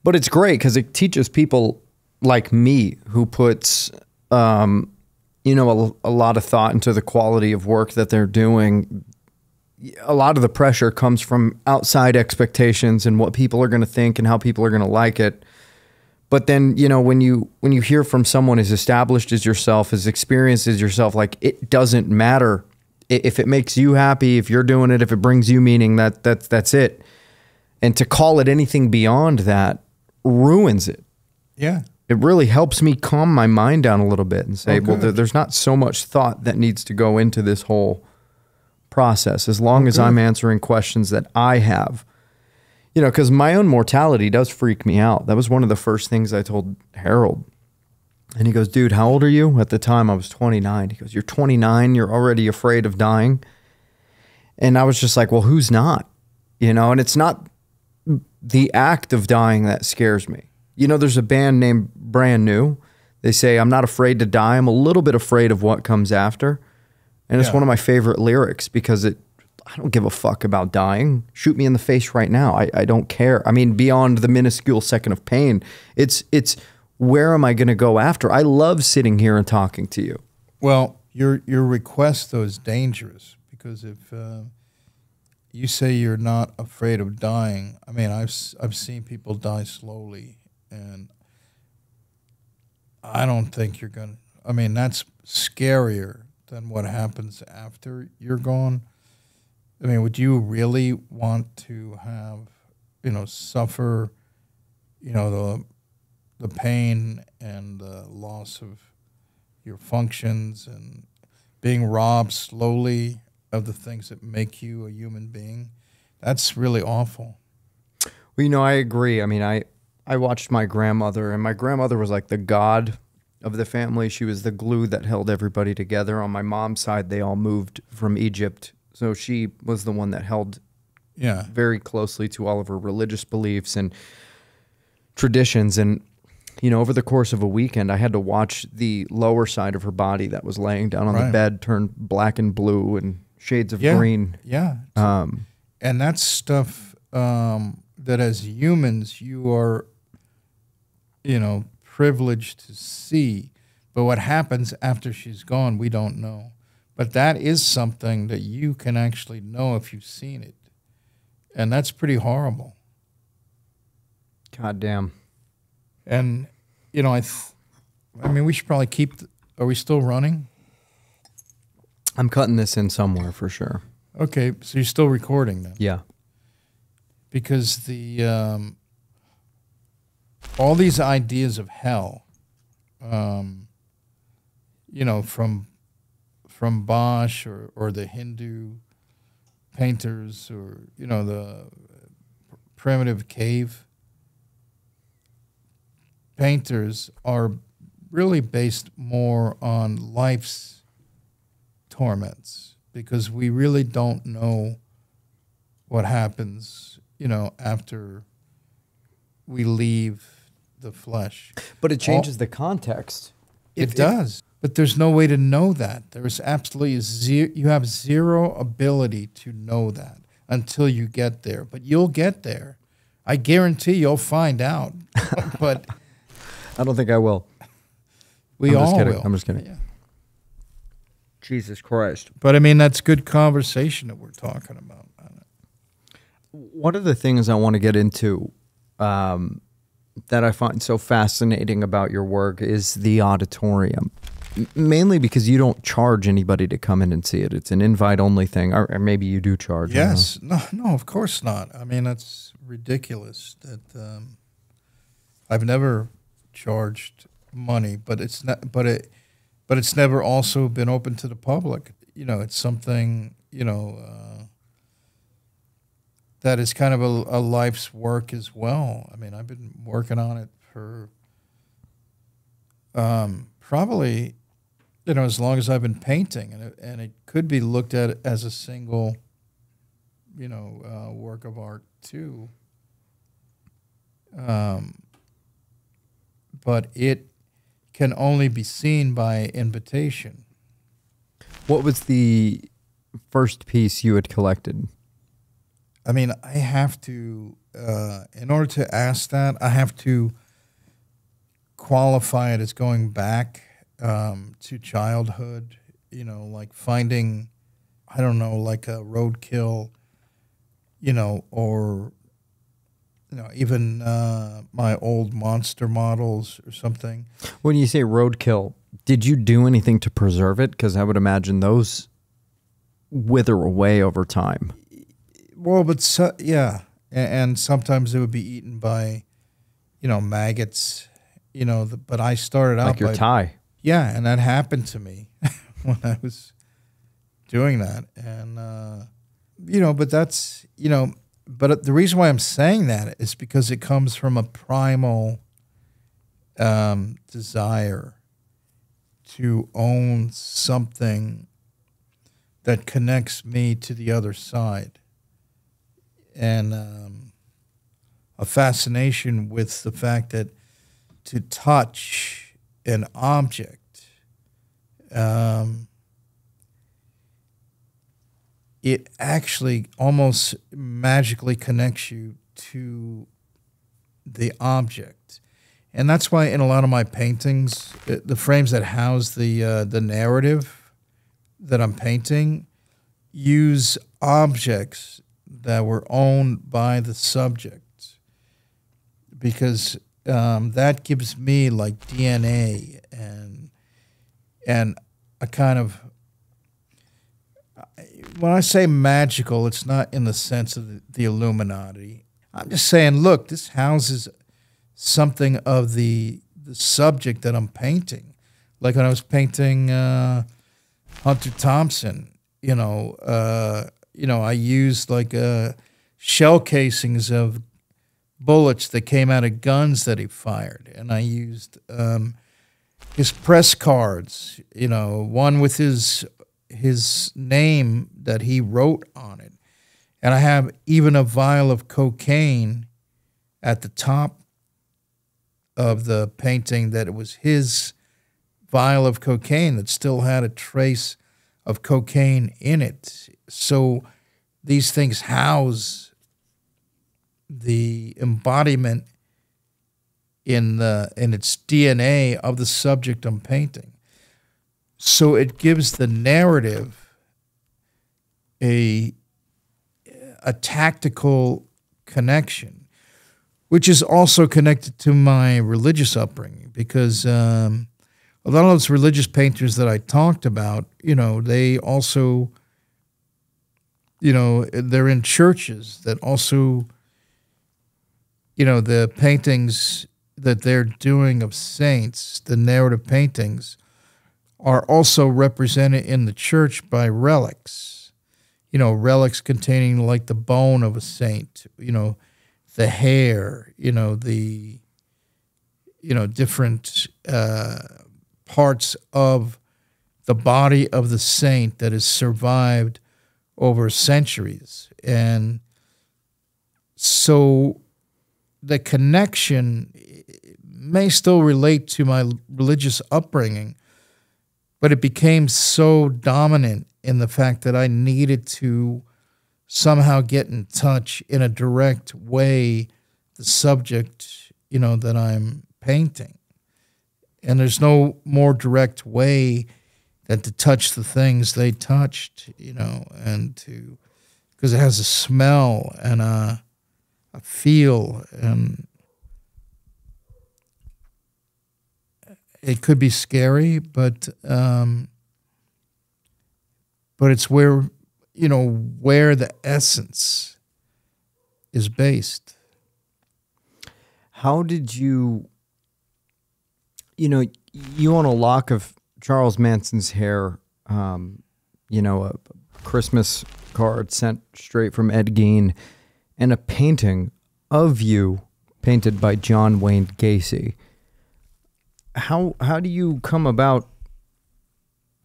But it's great because it teaches people like me who puts, you know, a lot of thought into the quality of work that they're doing. A lot of the pressure comes from outside expectations and what people are going to think and how people are going to like it. But then, you know, when you hear from someone as established as yourself, as experienced as yourself, like it doesn't matter if it makes you happy, if you're doing it, if it brings you meaning, that's it. And to call it anything beyond that ruins it. Yeah. It really helps me calm my mind down a little bit and say, well, there's not so much thought that needs to go into this whole process as long as I'm answering questions that I have. You know, because my own mortality does freak me out. That was one of the first things I told Harold. And he goes, dude, how old are you? At the time, I was 29. He goes, you're 29. You're already afraid of dying. And I was just like, well, who's not? You know, and it's not the act of dying that scares me. You know, there's a band named Brand New. They say, I'm not afraid to die. I'm a little bit afraid of what comes after. And it's one of my favorite lyrics because I don't give a fuck about dying. Shoot me in the face right now. I don't care. I mean, beyond the minuscule second of pain, it's where am I going to go after? I love sitting here and talking to you. Well, your request, though, is dangerous because if you say you're not afraid of dying, I mean, I've seen people die slowly, and I don't think you're going to, I mean, that's scarier than what happens after you're gone. I mean, would you really want to have, you know, suffer, you know, the pain and the loss of your functions and being robbed slowly of the things that make you a human being? That's really awful. Well, you know, I agree. I mean, I watched my grandmother, and my grandmother was like the god of the family. She was the glue that held everybody together. On my mom's side, they all moved from Egypt. So she was the one that held very closely to all of her religious beliefs and traditions. And, you know, over the course of a weekend, I had to watch the lower side of her body that was laying down on the bed turn black and blue and shades of green. Yeah. And that's stuff that as humans, you are privileged to see. But what happens after she's gone, we don't know. But that is something that you can actually know if you've seen it. And that's pretty horrible. God damn. And, I mean, we should probably keep, are we still running? I'm cutting this in somewhere for sure. Okay, so you're still recording then? Yeah. Because all these ideas of hell, from Bosch or the Hindu painters or, the primitive cave painters are really based more on life's torments because we really don't know what happens, after we leave the flesh. But it changes the context. It does. But there's no way to know that. There is absolutely you have zero ability to know that until you get there. But you'll get there. I guarantee you'll find out. But I don't think I will. I'm all will. I'm just kidding. Yeah. Jesus Christ. But I mean, that's good conversation that we're talking about. One of the things I want to get into that I find so fascinating about your work is the auditorium. Mainly because you don't charge anybody to come in and see it. It's an invite-only thing. Or maybe you do charge. Yes. No, of course not. I mean, that's ridiculous. That I've never charged money, but it's not. But it's never also been open to the public. It's something. That is kind of a life's work as well. I mean, I've been working on it for probably, as long as I've been painting, and it could be looked at as a single, work of art too. But it can only be seen by invitation. What was the first piece you had collected? I mean, I have to, in order to ask that, I have to qualify it as going back to childhood, like finding, I don't know, like a roadkill, or, even my old monster models or something. When you say roadkill, did you do anything to preserve it? Because I would imagine those wither away over time. Well, but yeah, and sometimes it would be eaten by, maggots, but I started out like your tie. Yeah, and that happened to me when I was doing that. And, but that's, but the reason why I'm saying that is because it comes from a primal desire to own something that connects me to the other side. And a fascination with the fact that to touch an object, it actually almost magically connects you to the object. And that's why in a lot of my paintings, the frames that house the narrative that I'm painting use objects that were owned by the subject, because that gives me like DNA and a kind of, when I say magical, it's not in the sense of the Illuminati. I'm just saying, look, this houses something of the subject that I'm painting. Like when I was painting Hunter Thompson, I used like shell casings of bullets that came out of guns that he fired. And I used his press cards, one with his name that he wrote on it. And I have even a vial of cocaine at the top of the painting that it was his vial of cocaine that still had a trace of cocaine in it. So these things house the embodiment in its DNA of the subject I'm painting. So it gives the narrative a tactical connection, which is also connected to my religious upbringing, because a lot of those religious painters that I talked about, they also, they're in churches that also, the paintings that they're doing of saints, the narrative paintings, are also represented in the church by relics, relics containing like the bone of a saint, the hair, the, different parts of the body of the saint that has survived over centuries. And so the connection may still relate to my religious upbringing, but it became so dominant in the fact that I needed to somehow get in touch in a direct way the subject, that I'm painting. And there's no more direct way than to touch the things they touched, and because it has a smell and a feel, and it could be scary, but it's where the essence is based. How did you own a lock of Charles Manson's hair, a Christmas card sent straight from Ed Gein, and a painting of you painted by John Wayne Gacy. How do you come about?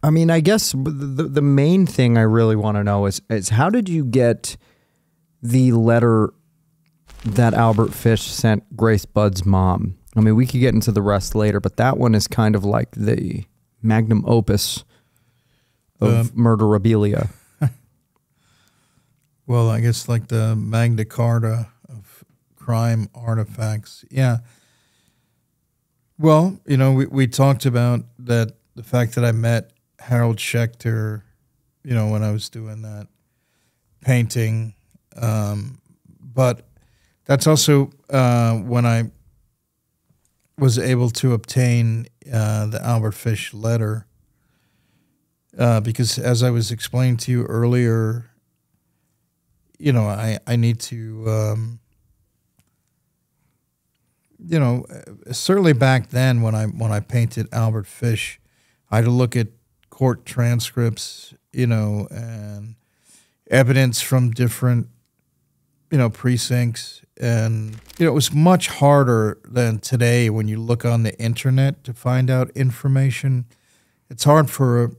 I mean, I guess the main thing I really want to know is how did you get the letter that Albert Fish sent Grace Budd's mom? I mean, we could get into the rest later, but that one is kind of like the magnum opus of murderabilia. Well, I guess like the Magna Carta of crime artifacts. Yeah. Well, we talked about that, the fact that I met Harold Schechter, when I was doing that painting. But that's also when I was able to obtain the Albert Fish letter, because as I was explaining to you earlier, I need to, certainly back then when I painted Albert Fish, I had to look at court transcripts, and evidence from different, precincts. And, it was much harder than today when you look on the internet to find out information. It's hard for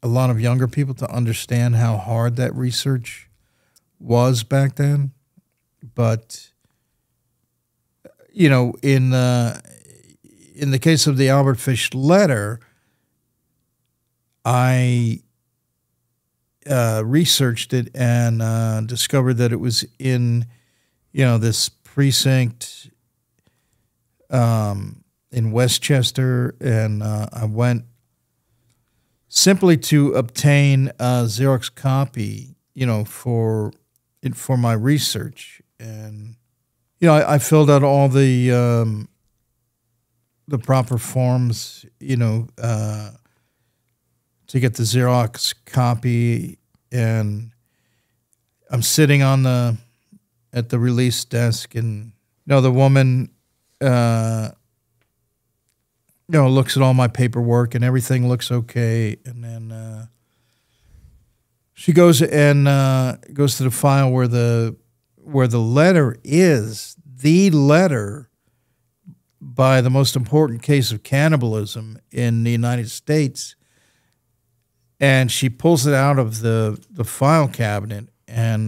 a lot of younger people to understand how hard that research was back then. But, in the case of the Albert Fish letter, I researched it and discovered that it was in, this precinct in Westchester, and I went simply to obtain a Xerox copy, for my research, and I filled out all the proper forms, to get the Xerox copy, and I'm sitting at the release desk, and the woman looks at all my paperwork and everything looks okay, and then she goes to the file where the letter is, the letter by the most important case of cannibalism in the United States. And she pulls it out of the file cabinet and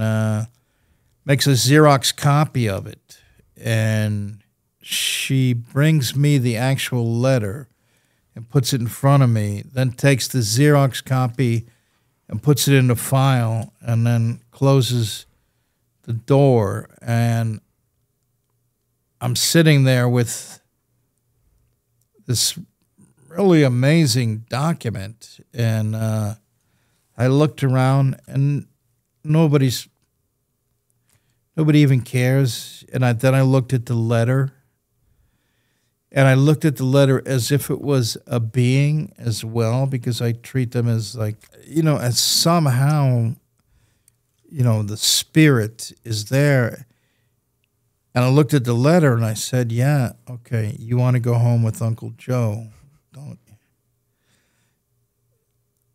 makes a Xerox copy of it. And she brings me the actual letter and puts it in front of me, then takes the Xerox copy and puts it in the file, and then closes the door. And I'm sitting there with this really amazing document, and I looked around, and nobody even cares. And then I looked at the letter, and I looked at the letter as if it was a being as well, because I treat them as like, as somehow, the spirit is there. And I looked at the letter and I said, yeah, okay, you want to go home with Uncle Joe, don't you?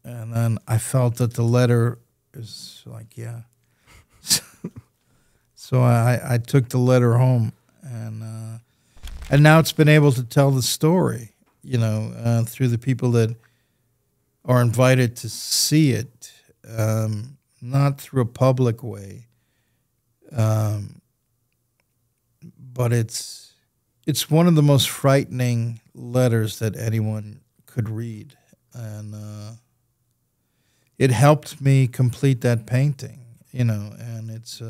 And then I felt that the letter is like, yeah. So I took the letter home, and now it's been able to tell the story, through the people that are invited to see it, not through a public way. But it's one of the most frightening letters that anyone could read, and it helped me complete that painting. And it's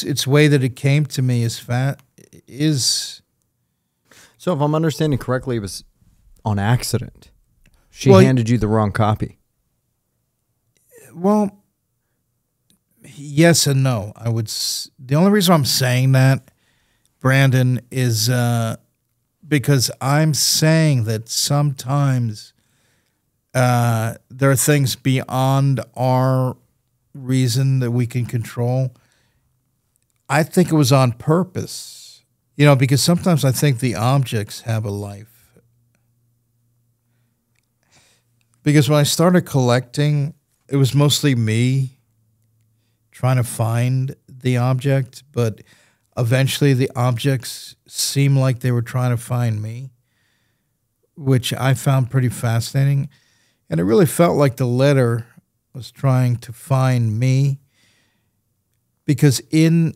its way that it came to me is. So if I'm understanding correctly, it was on accident. She handed you the wrong copy. Well, yes and no. The only reason I'm saying that, Brandon, is because I'm saying that sometimes there are things beyond our reason that we can control. I think it was on purpose, because sometimes I think the objects have a life. Because when I started collecting, it was mostly me trying to find the object, but eventually the objects seemed like they were trying to find me, which I found pretty fascinating. And it really felt like the letter was trying to find me, because the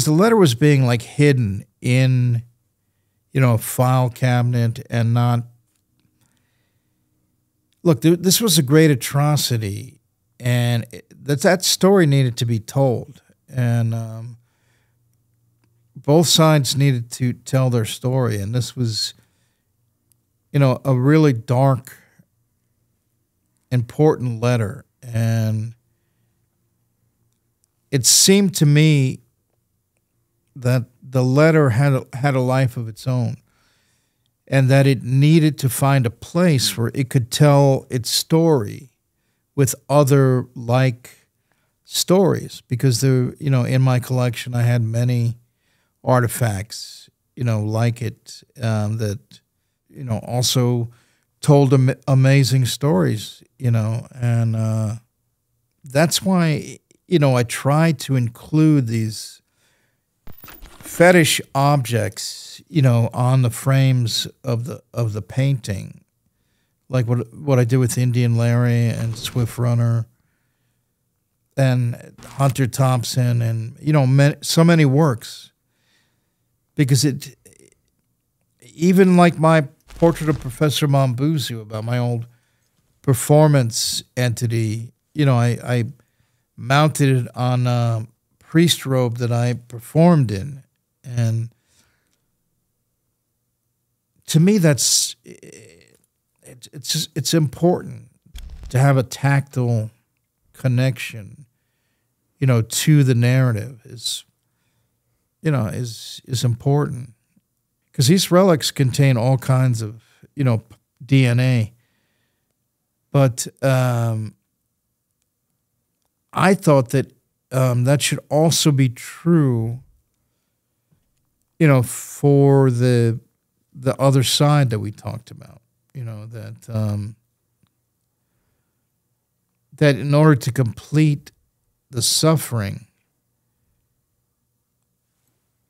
letter was being like hidden in, a file cabinet and not. Look, this was a great atrocity, and that story needed to be told, and both sides needed to tell their story, and this was, a really dark, important letter, and it seemed to me that the letter had a life of its own, and that it needed to find a place where it could tell its story with other like stories, because in my collection I had many artifacts, like it, that, also told amazing stories, and that's why, I try to include these fetish objects, on the frames of the painting, like what I did with Indian Larry and Swift Runner and Hunter Thompson, and so many works, because it, even like my portrait of Professor Mambuzu about my old performance entity, I mounted it on a priest robe that I performed in. And to me, it's important to have a tactile connection, to the narrative is important, because these relics contain all kinds of, DNA. But I thought that that should also be true, for the other side that we talked about, that in order to complete the suffering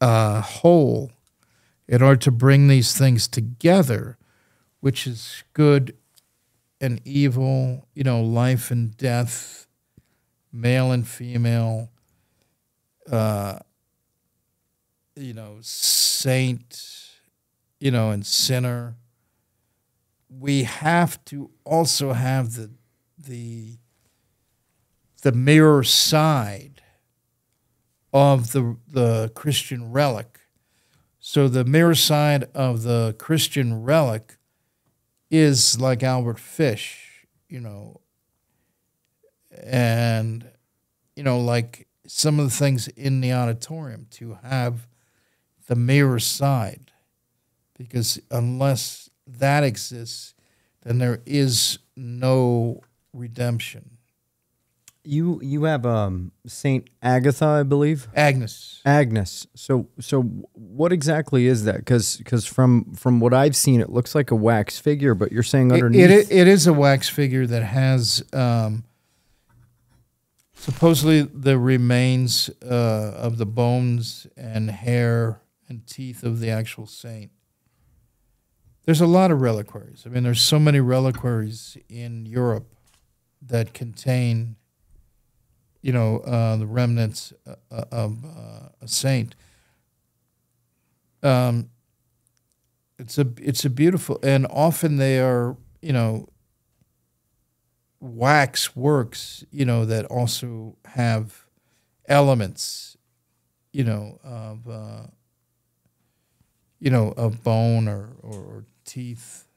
whole, in order to bring these things together, which is good and evil, life and death, male and female, saint, and sinner. We have to also have the mirror side of the Christian relic, So the mirror side of the Christian relic is like Albert Fish, and, like some of the things in the auditorium to have the mirror side, because unless that exists, then there is no redemption. You have Saint Agatha, I believe. Agnes. So what exactly is that? Because from what I've seen, it looks like a wax figure, but you're saying underneath it is a wax figure that has supposedly the remains of the bones and hair and teeth of the actual saint. There's a lot of reliquaries. I mean, there's so many reliquaries in Europe that contain, the remnants of a saint. It's a beautiful, and often they are, wax works, that also have elements, of bone or teeth.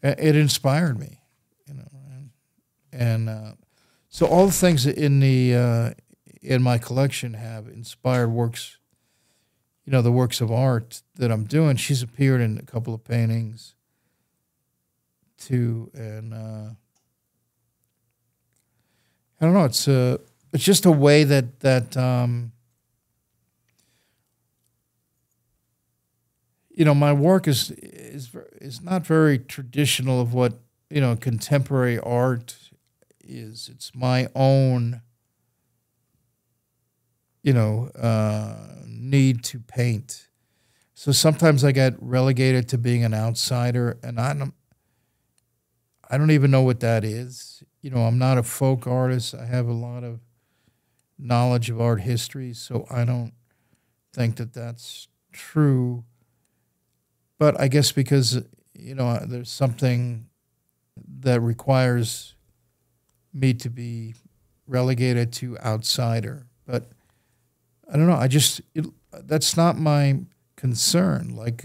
It inspired me, and so all the things in my collection have inspired works, the works of art that I'm doing. She's appeared in a couple of paintings too, and I don't know. It's just a way that my work is not very traditional of what contemporary art is. It's my own need to paint. So sometimes I get relegated to being an outsider, and I don't even know what that is. I'm not a folk artist. I have a lot of knowledge of art history, so I don't think that that's true. But I guess because, there's something that requires me to be relegated to outsider. But I don't know. That's not my concern. Like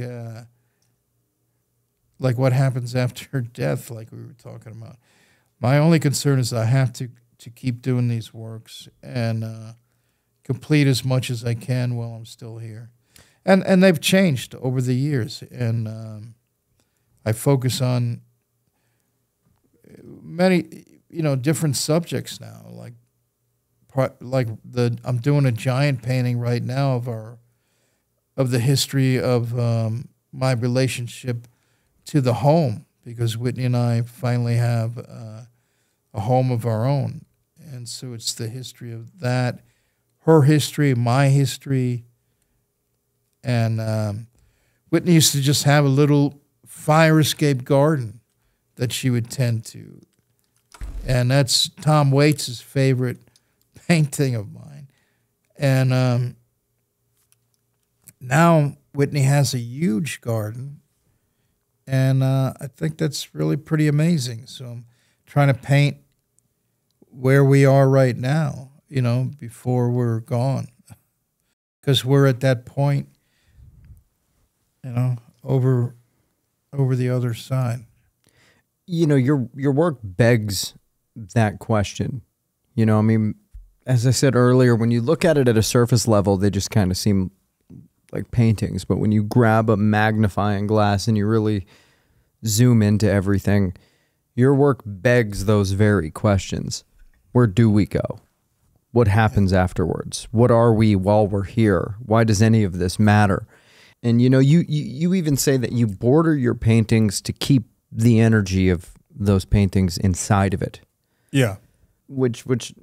what happens after death, like we were talking about. My only concern is I have to keep doing these works and complete as much as I can while I'm still here. And they've changed over the years, and I focus on many, different subjects now. I'm doing a giant painting right now of the history of my relationship to the home, because Whitney and I finally have a home of our own, and so it's the history of that, her history, my history. And Whitney used to just have a little fire escape garden that she would tend to. And that's Tom Waits' favorite painting of mine. And now Whitney has a huge garden. And I think that's really pretty amazing. So I'm trying to paint where we are right now, before we're gone. Because we're at that point, over the other side. Your work begs that question. As I said earlier, when you look at it at a surface level, they just kind of seem like paintings. But when you grab a magnifying glass and you really zoom into everything, your work begs those very questions. Where do we go? What happens afterwards? What are we while we're here? Why does any of this matter? And you even say that you border your paintings to keep the energy of those paintings inside of it. Yeah. Which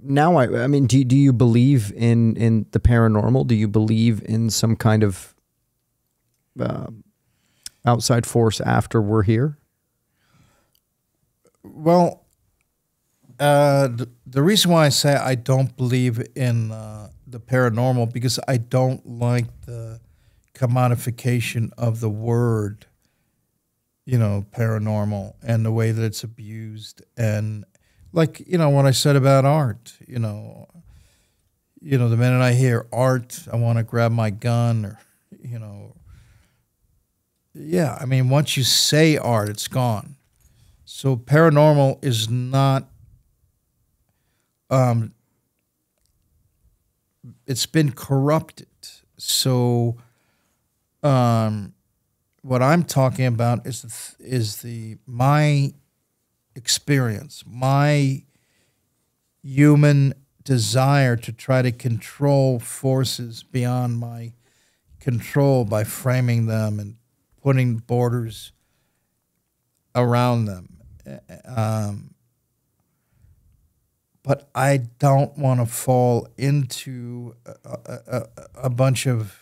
now I mean, do you believe in the paranormal? Do you believe in some kind of outside force after we're here? Well, the reason why I say I don't believe in the paranormal, because I don't like the commodification of the word, paranormal, and the way that it's abused. And like, what I said about art, the minute I hear art, I want to grab my gun or, yeah, I mean, once you say art, it's gone. So paranormal is not, it's been corrupted. So what I'm talking about is my experience, my human desire to try to control forces beyond my control by framing them and putting borders around them. But I don't want to fall into a bunch of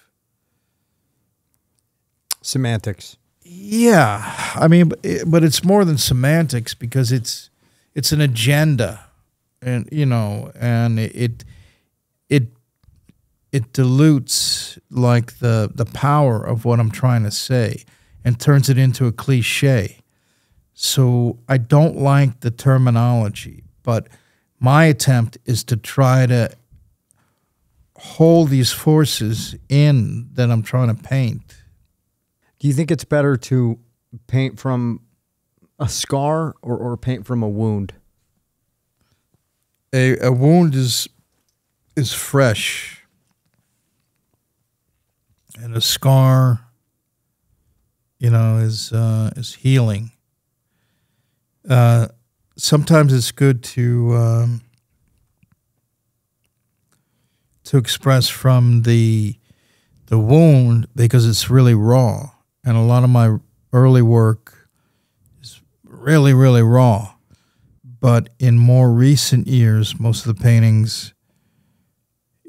Semantics. Yeah, I mean, but it's more than semantics because it's an agenda, and and it dilutes like the power of what I'm trying to say and turns it into a cliche. So I don't like the terminology, but my attempt is to try to hold these forces in that I'm trying to paint. Do you think it's better to paint from a scar or paint from a wound? A wound is fresh, and a scar, is healing. Sometimes it's good to express from the wound because it's really raw. And a lot of my early work is really, really raw. But in more recent years, most of the paintings,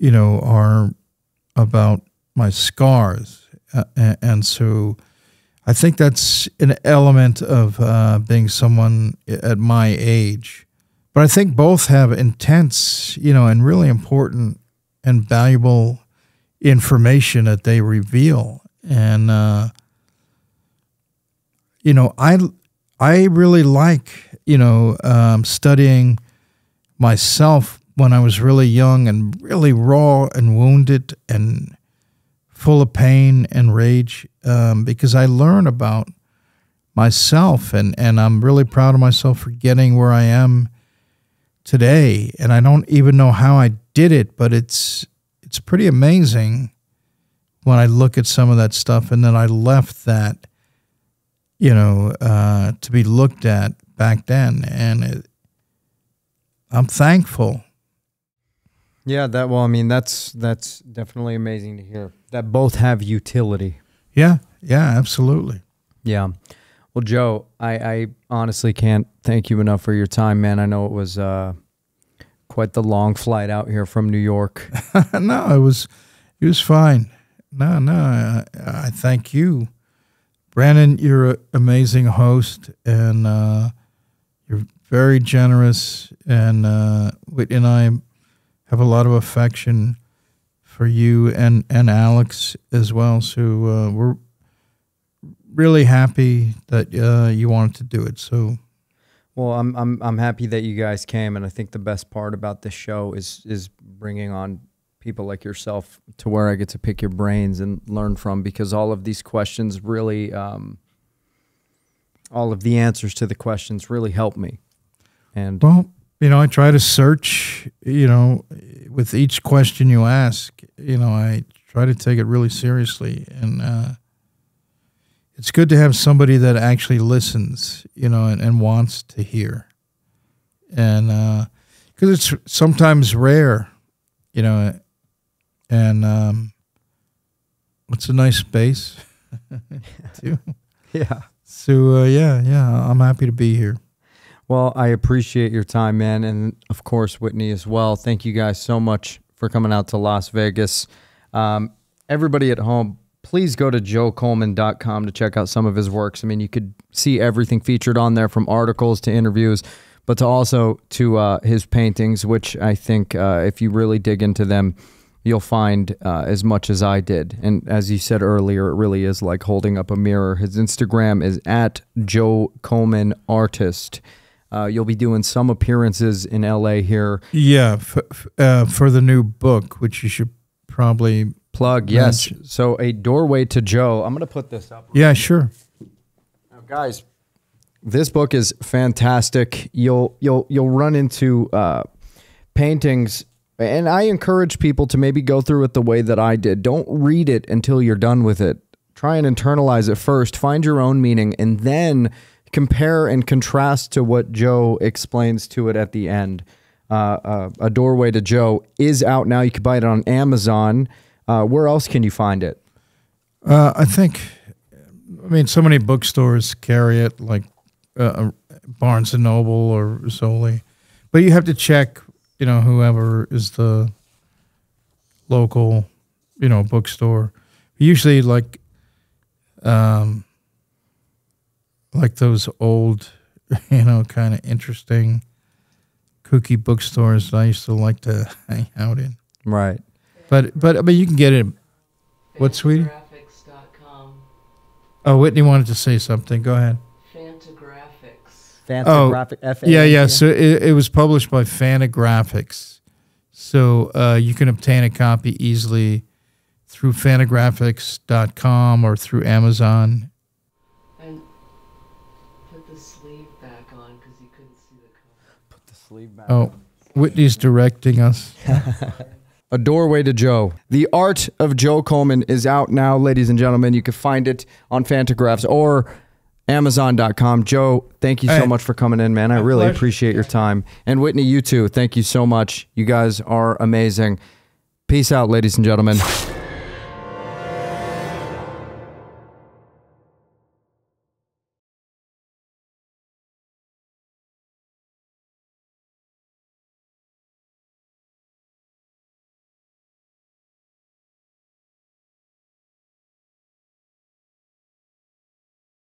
are about my scars. And so I think that's an element of being someone at my age. But I think both have intense, and really important and valuable information that they reveal. And, I really like, studying myself when I was really young and really raw and wounded and full of pain and rage, because I learn about myself and I'm really proud of myself for getting where I am today. And I don't even know how I did it, but it's pretty amazing when I look at some of that stuff, and then I left that, to be looked at back then. And I'm thankful. Yeah, that's definitely amazing to hear. That both have utility. Yeah, absolutely. Yeah. Well, Joe, I honestly can't thank you enough for your time, man. I know it was quite the long flight out here from New York. No, it was fine. No, I thank you. Brandon, you're an amazing host, and you're very generous, and Whitney and I have a lot of affection for you and Alex as well. So we're really happy that you wanted to do it. So, well, I'm happy that you guys came, and I think the best part about this show is bringing on people like yourself to where I get to pick your brains and learn from, because all of these questions really, all of the answers to the questions really help me. And well, I try to search, with each question you ask, I try to take it really seriously. And it's good to have somebody that actually listens, and wants to hear. And because it's sometimes rare, and it's a nice space, too. yeah. So, yeah, I'm happy to be here. Well, I appreciate your time, man. And of course, Whitney as well. Thank you guys so much for coming out to Las Vegas. Everybody at home, please go to joecoleman.com to check out some of his works. I mean, you could see everything featured on there, from articles to interviews, but to his paintings, which I think if you really dig into them, you'll find as much as I did. And as you said earlier, it really is like holding up a mirror. His Instagram is @JoeColemanArtist. You'll be doing some appearances in LA here. Yeah, for the new book, which you should probably plug. Yes. So A Doorway to Joe. I'm going to put this up. Yeah, sure. Now, guys, this book is fantastic. You'll run into paintings, and I encourage people to maybe go through it the way that I did. Don't read it until you're done with it. Try and internalize it first. Find your own meaning, and then compare and contrast to what Joe explains to it at the end. A Doorway to Joe is out now. You can buy it on Amazon. Where else can you find it? I mean, so many bookstores carry it, like Barnes & Noble or Rizzoli. But you have to check, whoever is the local, bookstore. Usually like those old, kind of interesting kooky bookstores that I used to like to hang out in. Right. But you can get it. What, sweetie? Fantagraphics.com. Oh, Whitney wanted to say something. Go ahead. Fantagraphics. Fantagraphic. Yeah. So it was published by Fantagraphics. So you can obtain a copy easily through Fantagraphics.com or through Amazon. And put the sleeve back on because you couldn't see the cover. Put the sleeve back. Oh, Whitney's directing us. A Doorway to Joe. The Art of Joe Coleman is out now, ladies and gentlemen. You can find it on Fantagraphs or Amazon.com. Joe, thank you so much for coming in, man. I really appreciate your time. And Whitney, you too. Thank you so much. You guys are amazing. Peace out, ladies and gentlemen.